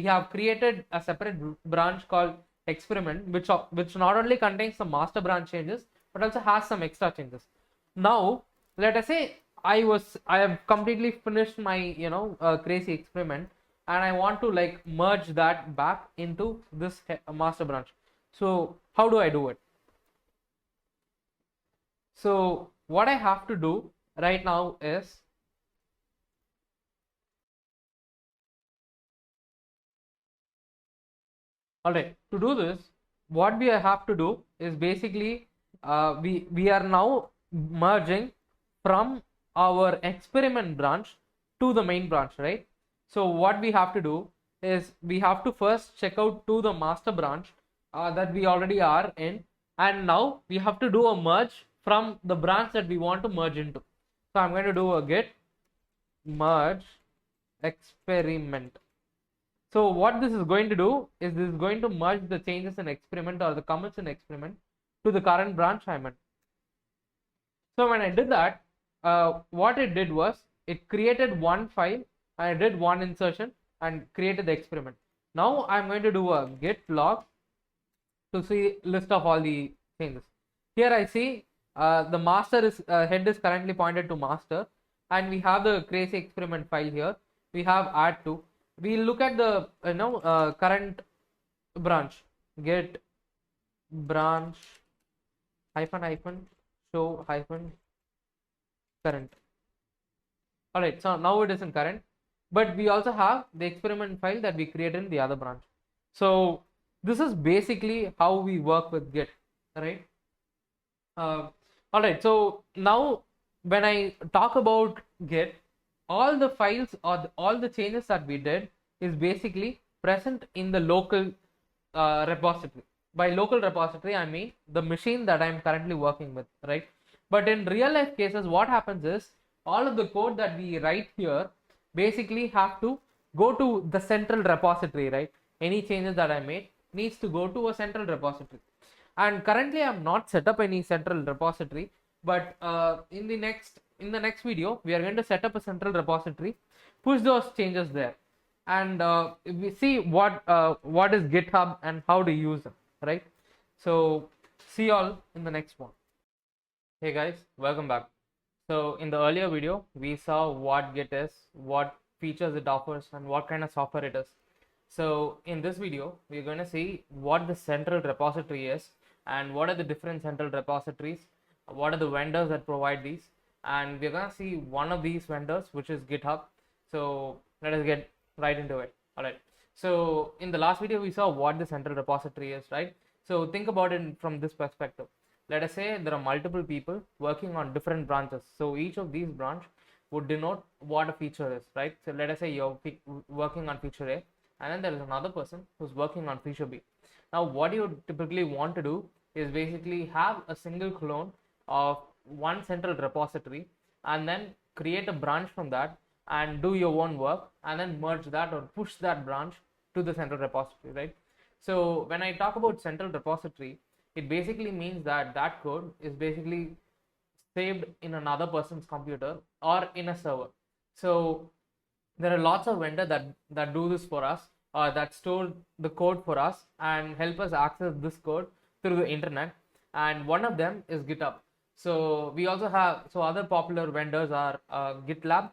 [SPEAKER 1] have created a separate branch called experiment, which not only contains the master branch changes but also has some extra changes. Now let us say I have completely finished my crazy experiment and I want to like merge that back into this master branch. So how do I do it? So what I have to do right now is alright, to do this, what we have to do is basically we are now merging from our experiment branch to the main branch, right? So what we have to do is we have to first check out to the master branch that we already are in, and now we have to do a merge from the branch that we want to merge into. So I'm going to do a git merge experiment. So what this is going to do is this is going to merge the changes in experiment or the commits in experiment to the current branch I'm in. So when I did that, what it did was it created one file and I did one insertion and created the experiment. Now I'm going to do a git log to see list of all the changes. Here I see the master is head is currently pointed to master, and we have the crazy experiment file here. We have add to. We look at the current branch, git branch hyphen show hyphen current. All right, so now it is in current, but we also have the experiment file that we created in the other branch. So this is basically how we work with Git, right? All right, so now when I talk about Git, all the files or all the changes that we did is basically present in the local repository. By local repository, I mean the machine that I'm currently working with, right? But in real life cases, what happens is all of the code that we write here basically have to go to the central repository, right? Any changes that I made needs to go to a central repository. And currently I'm not set up any central repository, but in the next video we are going to set up a central repository, push those changes there, and we see what is GitHub and how to use them, right? So see you all in the next one. Hey guys, welcome back. So in the earlier video, we saw what Git is, what features it offers, and what kind of software it is. So in this video, we're going to see what the central repository is and what are the different central repositories, what are the vendors that provide these, and we're going to see one of these vendors, which is GitHub. So let us get right into it. All right. So in the last video, we saw what the central repository is, right? So think about it from this perspective. Let us say there are multiple people working on different branches. So each of these branch would denote what a feature is, right? So let us say you're working on feature A, and then there is another person who's working on feature B. Now what you typically want to do is basically have a single clone of one central repository and then create a branch from that and do your own work and then merge that or push that branch to the central repository, right? So when I talk about central repository, it basically means that that code is basically saved in another person's computer or in a server. So there are lots of vendors that do this for us, that store the code for us and help us access this code through the internet, and one of them is GitHub. So we also have, so other popular vendors are GitLab,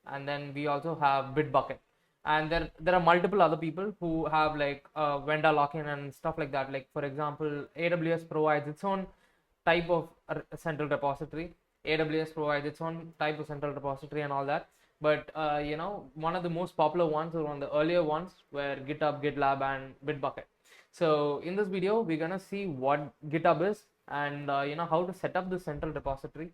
[SPEAKER 1] and then we also have Bitbucket, and there are multiple other people who have like vendor lock-in and stuff like that. Like for example, AWS provides its own type of central repository. AWS provides its own type of central repository and all that. But one of the most popular ones, or one of the earlier ones, were GitHub, GitLab, and Bitbucket. So in this video, we're gonna see what GitHub is and how to set up the central repository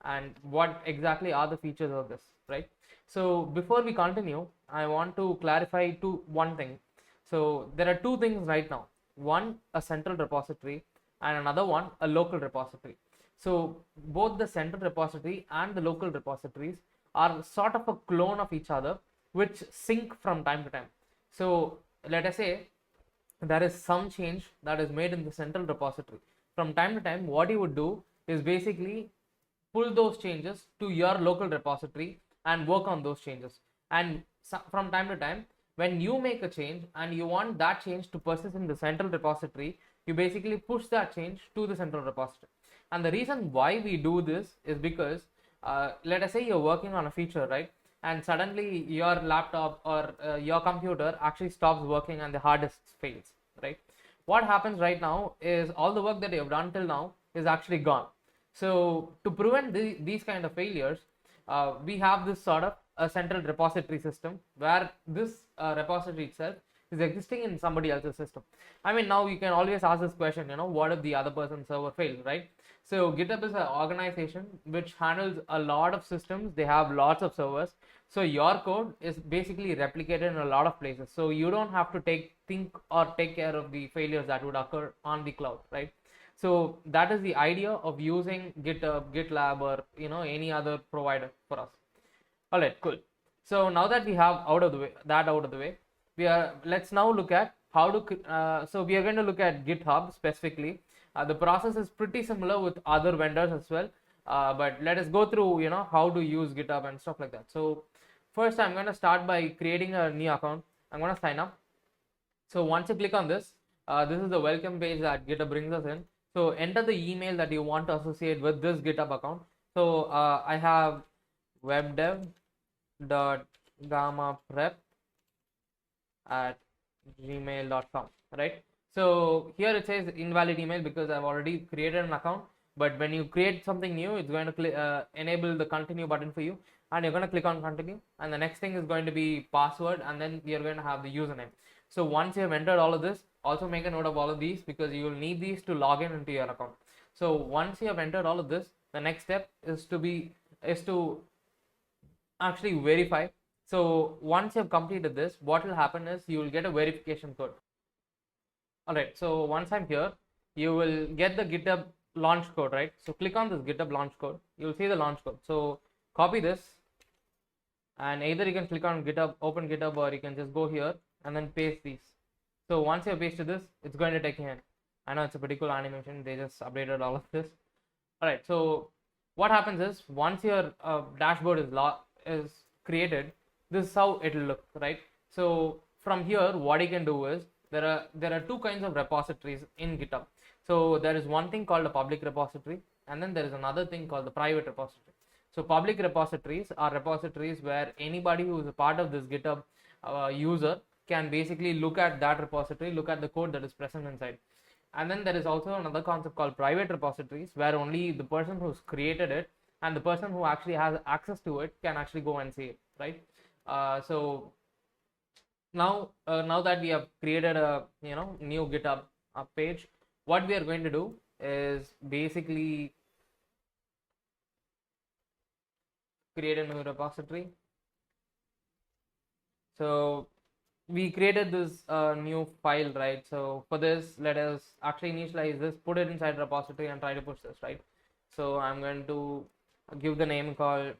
[SPEAKER 1] and what exactly are the features of this, right? So before we continue, I want to clarify one thing. So there are two things right now: one, a central repository, and another one, a local repository. So both the central repository and the local repositories are sort of a clone of each other, which sync from time to time. So let us say there is some change that is made in the central repository. From time to time, what you would do is basically pull those changes to your local repository and work on those changes. And from time to time, when you make a change and you want that change to persist in the central repository, you basically push that change to the central repository. And the reason why we do this is because let us say you're working on a feature, right? And suddenly your laptop or your computer actually stops working and the hard disk fails, right? What happens right now is all the work that you have done till now is actually gone. So to prevent these kind of failures, we have this sort of a central repository system where this repository itself is existing in somebody else's system. I mean, now you can always ask this question, what if the other person's server fails, right? So GitHub is an organization which handles a lot of systems. They have lots of servers. So your code is basically replicated in a lot of places. So you don't have to think or take care of the failures that would occur on the cloud, right? So that is the idea of using GitHub, GitLab, or any other provider for us. All right, cool. So now that we have out of the way, let's now look at how to. So we are going to look at GitHub specifically. The process is pretty similar with other vendors as well, but let us go through how to use GitHub and stuff like that. So first, I'm going to start by creating a new account. I'm going to sign up. So once you click on this, this is the welcome page that GitHub brings us in. So enter the email that you want to associate with this GitHub account. So I have webdev.gammaprep@gmail.com, right? So here it says invalid email because I've already created an account. But when you create something new, it's going to enable the continue button for you, and you're going to click on continue. And the next thing is going to be password, and then you're going to have the username. So once you have entered all of this, also make a note of all of these because you will need these to log in into your account. So once you have entered all of this, the next step is to actually verify. So once you have completed this, what will happen is you will get a verification code. All right, so once I'm here, you will get the GitHub launch code, right? So click on this GitHub launch code. You'll see the launch code. So copy this, and either you can click on GitHub, open GitHub, or you can just go here and then paste these. So once you have pasted this, it's going to take you in. I know it's a pretty cool animation. They just updated all of this. All right, so what happens is once your dashboard is created, this is how it will look, right? So from here, what you can do is there are two kinds of repositories in GitHub. So there is one thing called a public repository, and then there is another thing called the private repository. So public repositories are repositories where anybody who is a part of this GitHub user can basically look at that repository, look at the code that is present inside. And then there is also another concept called private repositories, where only the person who's created it and the person who actually has access to it can actually go and see it, right? So now that we have created a new GitHub page, what we are going to do is basically create a new repository. So we created this new file, right? So for this, let us actually initialize this, put it inside repository and try to push this, right? So I'm going to give the name called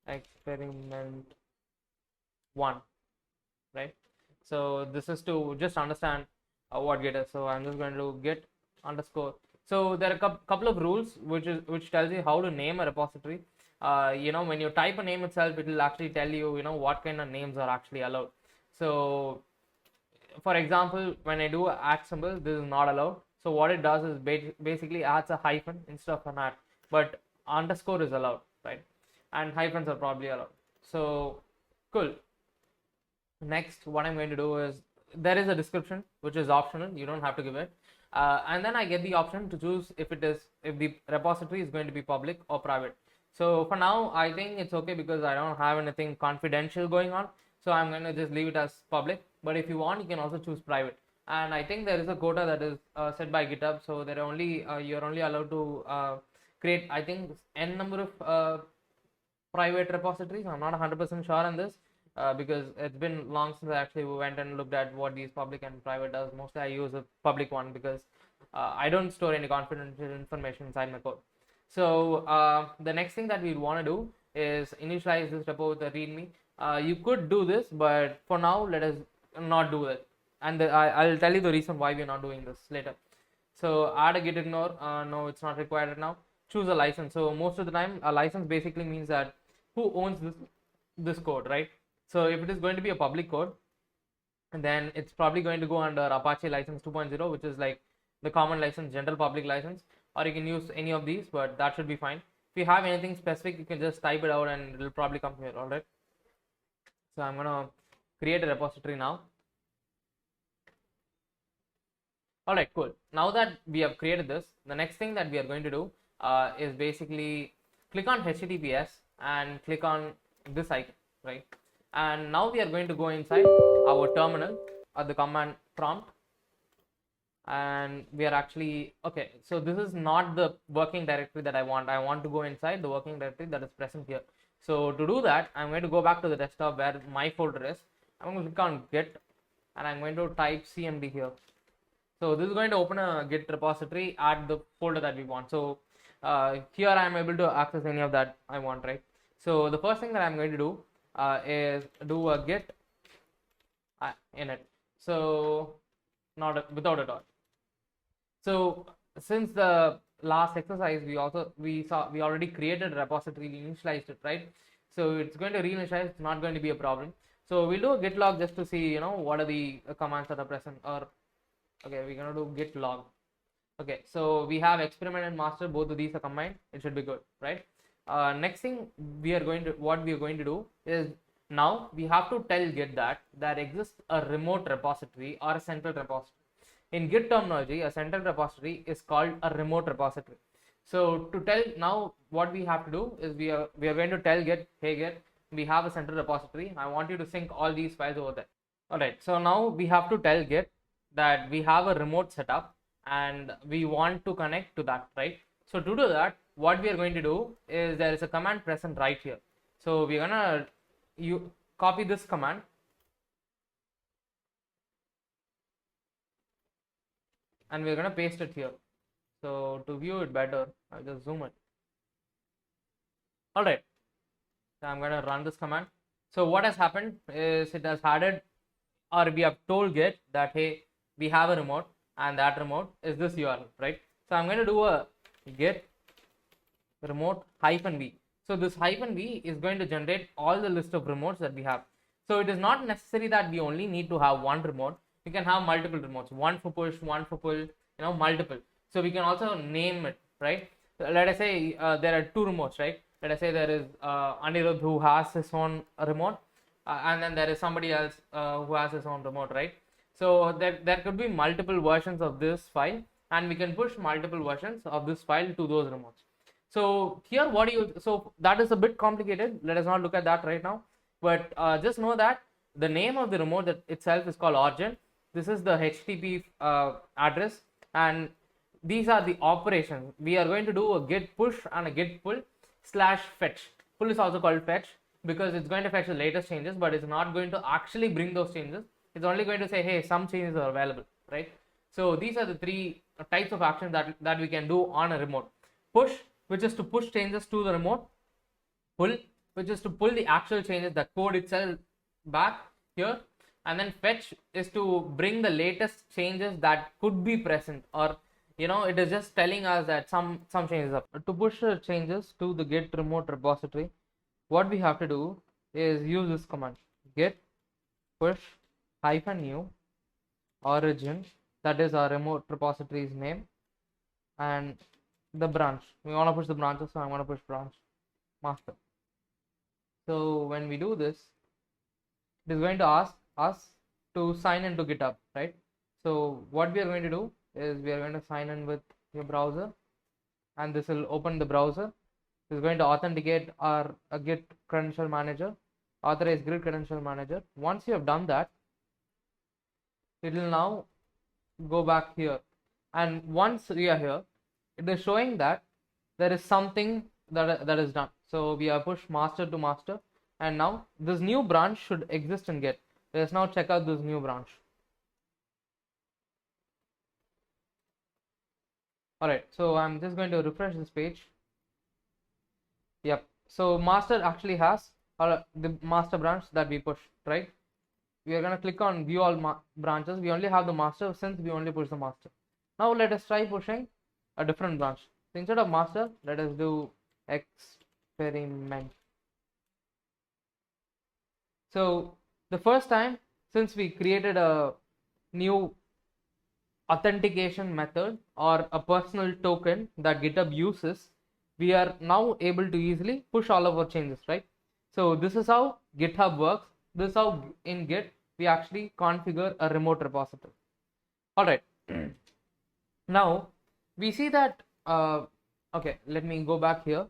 [SPEAKER 1] experiment 1, right? So this is to just understand what Git is. So I'm just going to git underscore. So there are a couple of rules which tells you how to name a repository. When you type a name itself, it will actually tell you what kind of names are actually allowed. So for example, when I do @ symbol, this is not allowed. So what it does is basically adds a hyphen instead of an @ but underscore is allowed, right? And hyphens are probably allowed. So cool. Next, what I'm going to do is, there is a description which is optional, you don't have to give it, and then I get the option to choose if the repository is going to be public or private. So for now I think it's okay because I don't have anything confidential going on, so I'm going to just leave it as public. But if you want, you can also choose private, and I think there is a quota that is set by GitHub, so you're only allowed to create, I think, n number of private repositories. I'm not 100% sure on this, because it's been long since I actually went and looked at what these public and private does. Mostly I use a public one because I don't store any confidential information inside my code. So the next thing that we want to do is initialize this repo with a readme. You could do this, but for now let us not do it, and I'll tell you the reason why we're not doing this later. So add a git ignore. No, it's not required now. Choose a license. So most of the time a license basically means that who owns this code, right? So if it is going to be a public code, then it's probably going to go under Apache license 2.0, which is like the common license, general public license, or you can use any of these, but that should be fine. If you have anything specific, you can just type it out and it'll probably come here. All right, so I'm gonna create a repository now. All right, cool. Now that we have created this, the next thing that we are going to do is basically click on HTTPS and click on this icon, right? And now we are going to go inside our terminal at the command prompt, and we are actually okay. So this is not the working directory that I want. I want to go inside the working directory that is present here. So to do that, I'm going to go back to the desktop where my folder is. I'm going to click on git and I'm going to type cmd here. So this is going to open a git repository at the folder that we want. So here I am able to access any of that I want, right? So the first thing that I'm going to do is do a git init. So not without a dot. So since the last exercise, we already created a repository, we initialized it, right? So it's going to reinitialize. It's not going to be a problem. So we'll do a git log just to see what are the commands that are present. Or okay, we're gonna do git log. Okay, so we have experiment and master, both of these are combined. It should be good, right? Next thing what we are going to do is, now we have to tell Git that there exists a remote repository or a central repository. In Git terminology, a central repository is called a remote repository. So to tell, now what we have to do is we are going to tell Git, hey Git, we have a central repository. I want you to sync all these files over there. All right, so now we have to tell Git that we have a remote setup and we want to connect to that, right? So to do that, what we are going to do is, there is a command present right here. So we're gonna copy this command and we're gonna paste it here. So to view it better, I'll just zoom it. All right, so I'm gonna run this command. So what has happened is, it has added, or we have told Git that hey, we have a remote and that remote is this URL, right? So I'm going to do a git remote -v. So this -v is going to generate all the list of remotes that we have. So it is not necessary that we only need to have one remote. We can have multiple remotes, one for push, one for pull, multiple. So we can also name it, right? So let us say there are two remotes, right? Let us say there is Anirudh who has his own remote, and then there is somebody else who has his own remote, right? So there could be multiple versions of this file, and we can push multiple versions of this file to those remotes. So here, so that is a bit complicated. Let us not look at that right now, but just know that the name of the remote that itself is called origin. This is the HTTP address, and these are the operations. We are going to do a git push and a git pull slash fetch. Pull is also called fetch because it's going to fetch the latest changes, but it's not going to actually bring those changes. It's only going to say, hey, some changes are available, right? So these are the three types of actions that we can do on a remote. Push, which is to push changes to the remote. Pull, which is to pull the actual changes, the code itself back here. And then fetch is to bring the latest changes that could be present, or it is just telling us that some changes are. To push changes to the git remote repository, what we have to do is use this command, git push -new origin, that is our remote repository's name, and the branch. We want to push the branches, so I'm going to push branch master. So when we do this, it is going to ask us to sign into GitHub, right? So what we are going to do is we are going to sign in with your browser, and this will open the browser. This is going to authenticate our Git credential manager, authorize Git credential manager. Once you have done that, it will now go back here, and once we are here, it is showing that there is something that is done. So we are pushed master to master, and now this new branch should exist in Git. Let's now check out this new branch. Alright, so I'm just going to refresh this page. Yep, so master actually has the master branch that we pushed, right? We are going to click on view all branches. We only have the master since we only push the master. Now let us try pushing a different branch. So instead of master, let us do experiment. So the first time, since we created a new authentication method or a personal token that GitHub uses, we are now able to easily push all of our changes, right? So this is how GitHub works. This is how in Git we actually configure a remote repository. All right. Now we see that okay, let me go back here.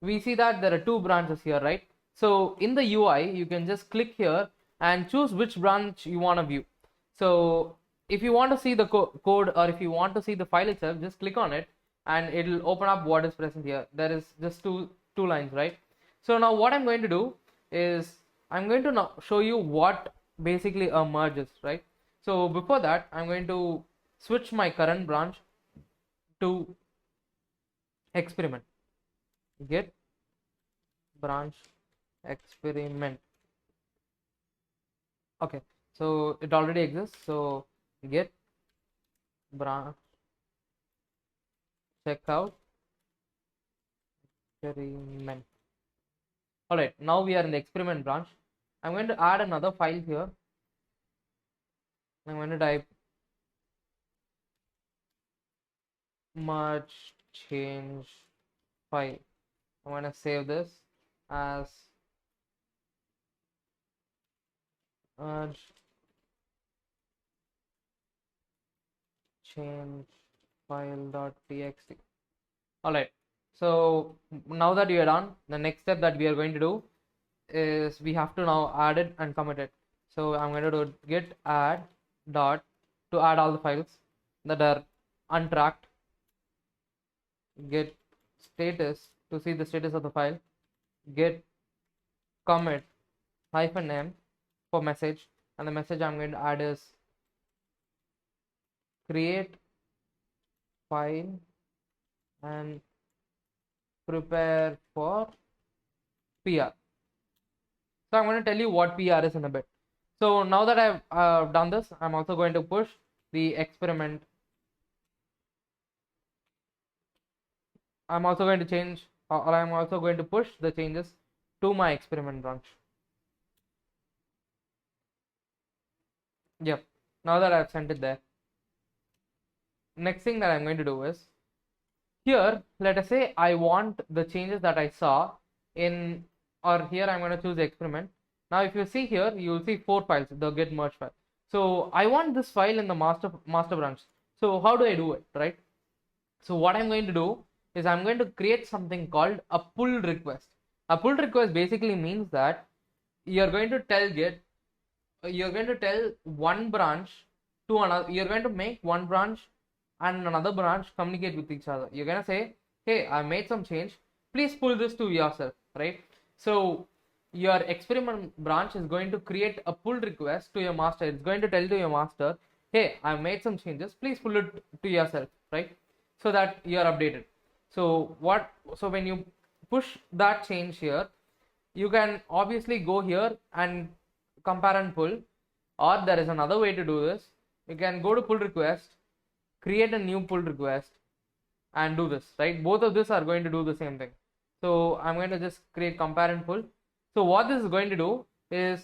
[SPEAKER 1] We see that there are two branches here, right? So in the UI, you can just click here and choose which branch you want to view. So if you want to see the code, or if you want to see the file itself, just click on it and it will open up what is present here. There is just two lines, right? So now what I'm going to do is I'm going to now show you what basically a merge is, right? So before that, I'm going to switch my current branch to experiment. Git branch experiment. Okay, so it already exists. So git branch checkout experiment. All right, now we are in the experiment branch. I'm going to add another file here. I'm going to type merge change file. I'm going to save this as merge change file.txt. All right, so now that we are done, the next step that we are going to do is we have to now add it and commit it. So I'm going to do git add dot to add all the files that are untracked, git status to see the status of the file, git commit -m for message, and the message I'm going to add is create file and prepare for PR. So I'm going to tell you what PR is in a bit. So now that I've done this, I'm also going to push the experiment. I'm also going to change, or I'm also going to push the changes to my experiment branch. Yep, now that I've sent it there. next thing that I'm going to do is, here, let us say I want the changes that I saw in, or here I'm going to choose the experiment. Now, if you see here, you will see 4 files, the git merge file. So I want this file in the master branch. So how do I do it, right? So what I'm going to do is I'm going to create something called a pull request. A pull request basically means that you're going to tell Git, you're going to tell one branch to another, you're going to make one branch and another branch communicate with each other. You're going to say, hey, I made some change, please pull this to yourself, right? So your experiment branch is going to create a pull request to your master. It's going to tell to your master, hey, I made some changes, please pull it to yourself, right? So that you're updated. So when you push that change here, you can obviously go here and compare and pull, or there is another way to do this. You can go to pull request, create a new pull request, and do this, right? Both of this are going to do the same thing. So I'm going to just create compare and pull. So what this is going to do is,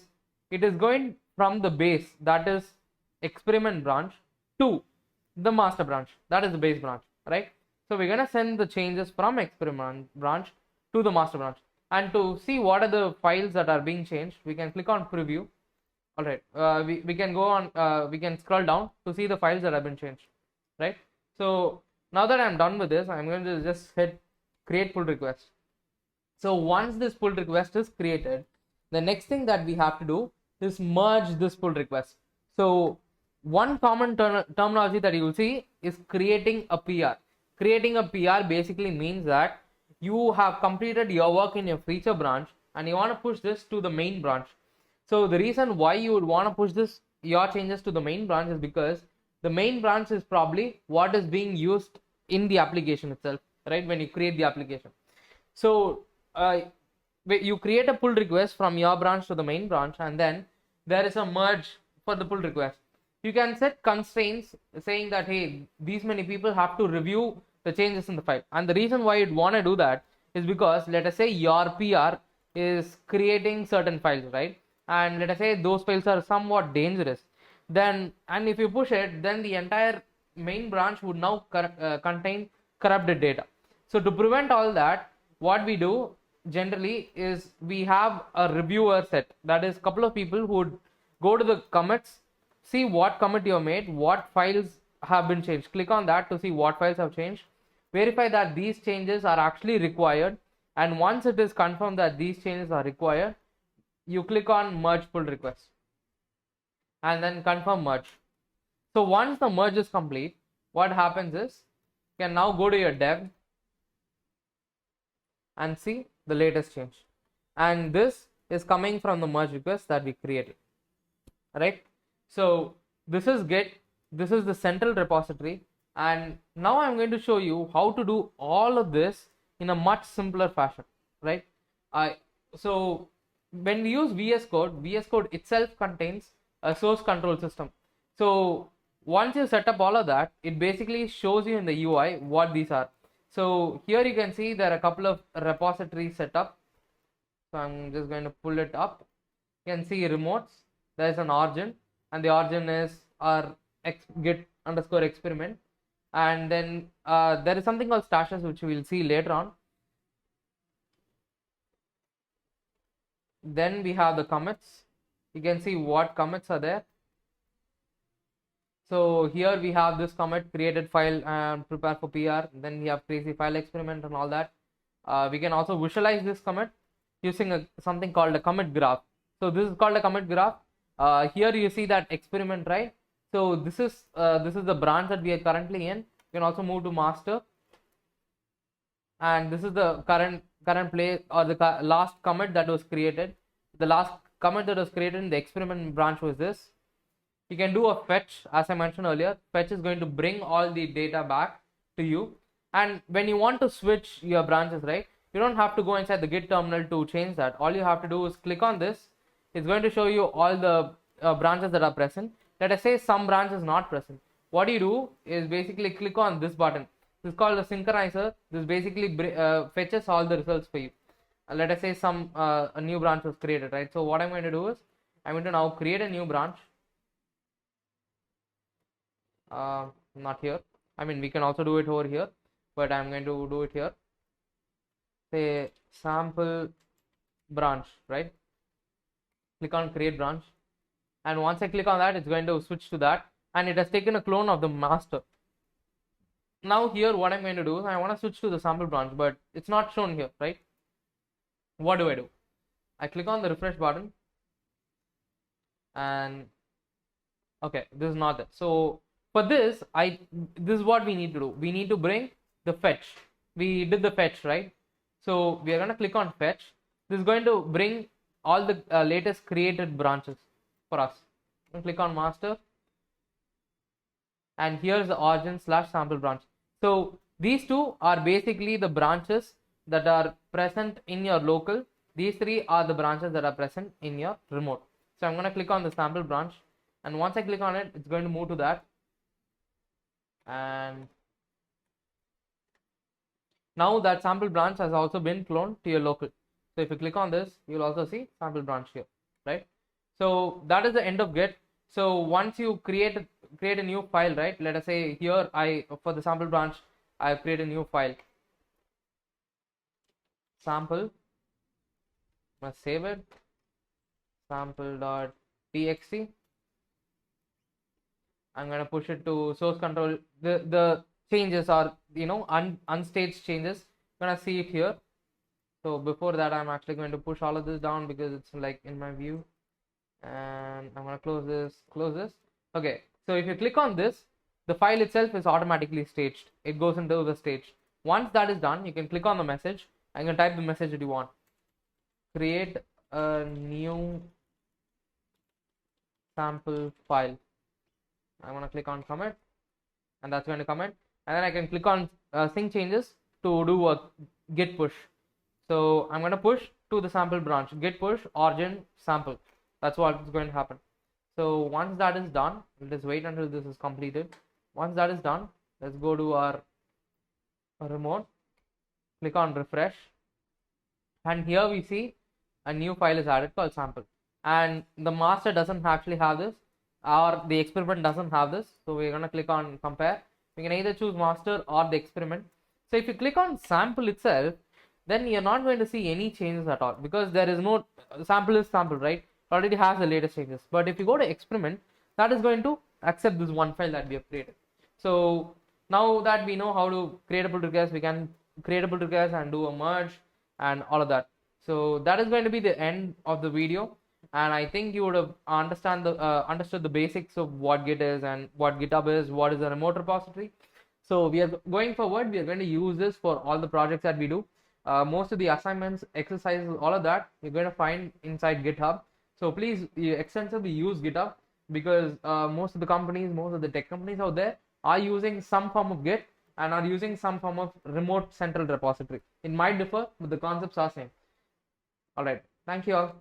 [SPEAKER 1] it is going from the base, that is experiment branch, to the master branch, that is the base branch, right? So we're going to send the changes from experiment branch to the master branch. And to see what are the files that are being changed, we can click on preview. All right, we can go on, we can scroll down to see the files that have been changed, right? So now that I'm done with this, I'm going to just hit create pull request. So once this pull request is created, the next thing that we have to do is merge this pull request. So one common terminology that you will see is creating a PR. Creating a PR basically means that you have completed your work in your feature branch and you want to push this to the main branch. So the reason why you would want to push your changes to the main branch is because the main branch is probably what is being used in the application itself, right? When you create the application. So you create a pull request from your branch to the main branch, and then there is a merge for the pull request. You can set constraints saying that, hey, these many people have to review the changes in the file. And the reason why you'd want to do that is because, let us say your PR is creating certain files, right? And let us say those files are somewhat dangerous. Then, and if you push it, then the entire main branch would now contain corrupted data. So to prevent all that, what we do generally is we have a reviewer set. That is, a couple of people who would go to the commits, see what commit you have made, what files have been changed. Click on that to see what files have changed. Verify that these changes are actually required. And once it is confirmed that these changes are required, you click on merge pull request and then confirm merge. So once the merge is complete, what happens is, you can now go to your dev and see the latest change. And this is coming from the merge request that we created, right? So this is Git, this is the central repository, and now I'm going to show you how to do all of this in a much simpler fashion, right? So when we use VS Code itself contains a source control system. So once you set up all of that, it basically shows you in the UI what these are. So here you can see there are a couple of repositories set up. So I'm just going to pull it up. You can see remotes. There is an origin, and the origin is our git underscore experiment. And then there is something called stashes, which we will see later on. Then we have the commits. You can see what commits are there. So here we have this commit, created file and prepare for PR. Then we have crazy file experiment and all that. We can also visualize this commit using something called a commit graph. So this is called a commit graph. Here you see that experiment, right? So this is the branch that we are currently in. You can also move to master, and this is the current place, or the last commit that was created. The last commit that was created in the experiment branch was this. You can do a fetch, as I mentioned earlier. Fetch is going to bring all the data back to you. And when you want to switch your branches, right, you don't have to go inside the Git terminal to change that. All you have to do is click on this. It's going to show you all the branches that are present. Let us say some branch is not present. What you do is basically click on this button. This is called a synchronizer. This basically fetches all the results for you. Let us say a new branch was created, right? So what I'm going to do is, I'm going to now create a new branch. Not here. I mean, we can also do it over here, but I'm going to do it here. Say sample branch, right? Click on create branch, and once I click on that, it's going to switch to that, and it has taken a clone of the master. Now here what I'm going to do is I want to switch to the sample branch, but it's not shown here, right? What do? I click on the refresh button, and okay, this is not it. So for this, this is what we need to do. We need to bring the fetch. We did the fetch, right? So we are going to click on fetch. This is going to bring all the latest created branches for us. Click on master, and here's the origin / sample branch. So these two are basically the branches that are present in your local. These three are the branches that are present in your remote. So I'm going to click on the sample branch, and once I click on it, it's going to move to that. And now that sample branch has also been cloned to your local. So if you click on this, you'll also see sample branch here, right? So that is the end of Git. So once you create a new file, right? Let us say here for the sample branch, I create a new file, sample. I'm gonna save it, sample.txt. I'm gonna push it to source control. The changes are, unstaged changes. I'm gonna see it here. So before that, I'm actually going to push all of this down because it's like in my view, and I'm gonna close this. Okay, so if you click on this, the file itself is automatically staged. It goes into the stage. Once that is done, you can click on the message and you can type the message that you want. Create a new sample file. I'm gonna click on commit, and that's going to commit, and then I can click on sync changes to do a git push. So I'm going to push to the sample branch, git push origin sample. That's what is going to happen. So once that is done, let's wait until this is completed. Once that is done, let's go to our remote, click on refresh, and here we see a new file is added called sample, and the master doesn't actually have this, or the experiment doesn't have this. So we're going to click on compare. We can either choose master or the experiment. So if you click on sample itself, then you're not going to see any changes at all, because there is no sample is sample, right? It already has the latest changes. But if you go to experiment, that is going to accept this one file that we have created. So now that we know how to create a pull request, we can create a pull request and do a merge and all of that. So that is going to be the end of the video, and I think you would have understood the basics of what Git is and what GitHub is, what is a remote repository. So we are going forward, we are going to use this for all the projects that we do. Most of the assignments, exercises, all of that you're going to find inside GitHub. So please extensively use GitHub, because most of the companies, most of the tech companies out there are using some form of Git and are using some form of remote central repository. It might differ, but the concepts are same. All right, thank you all.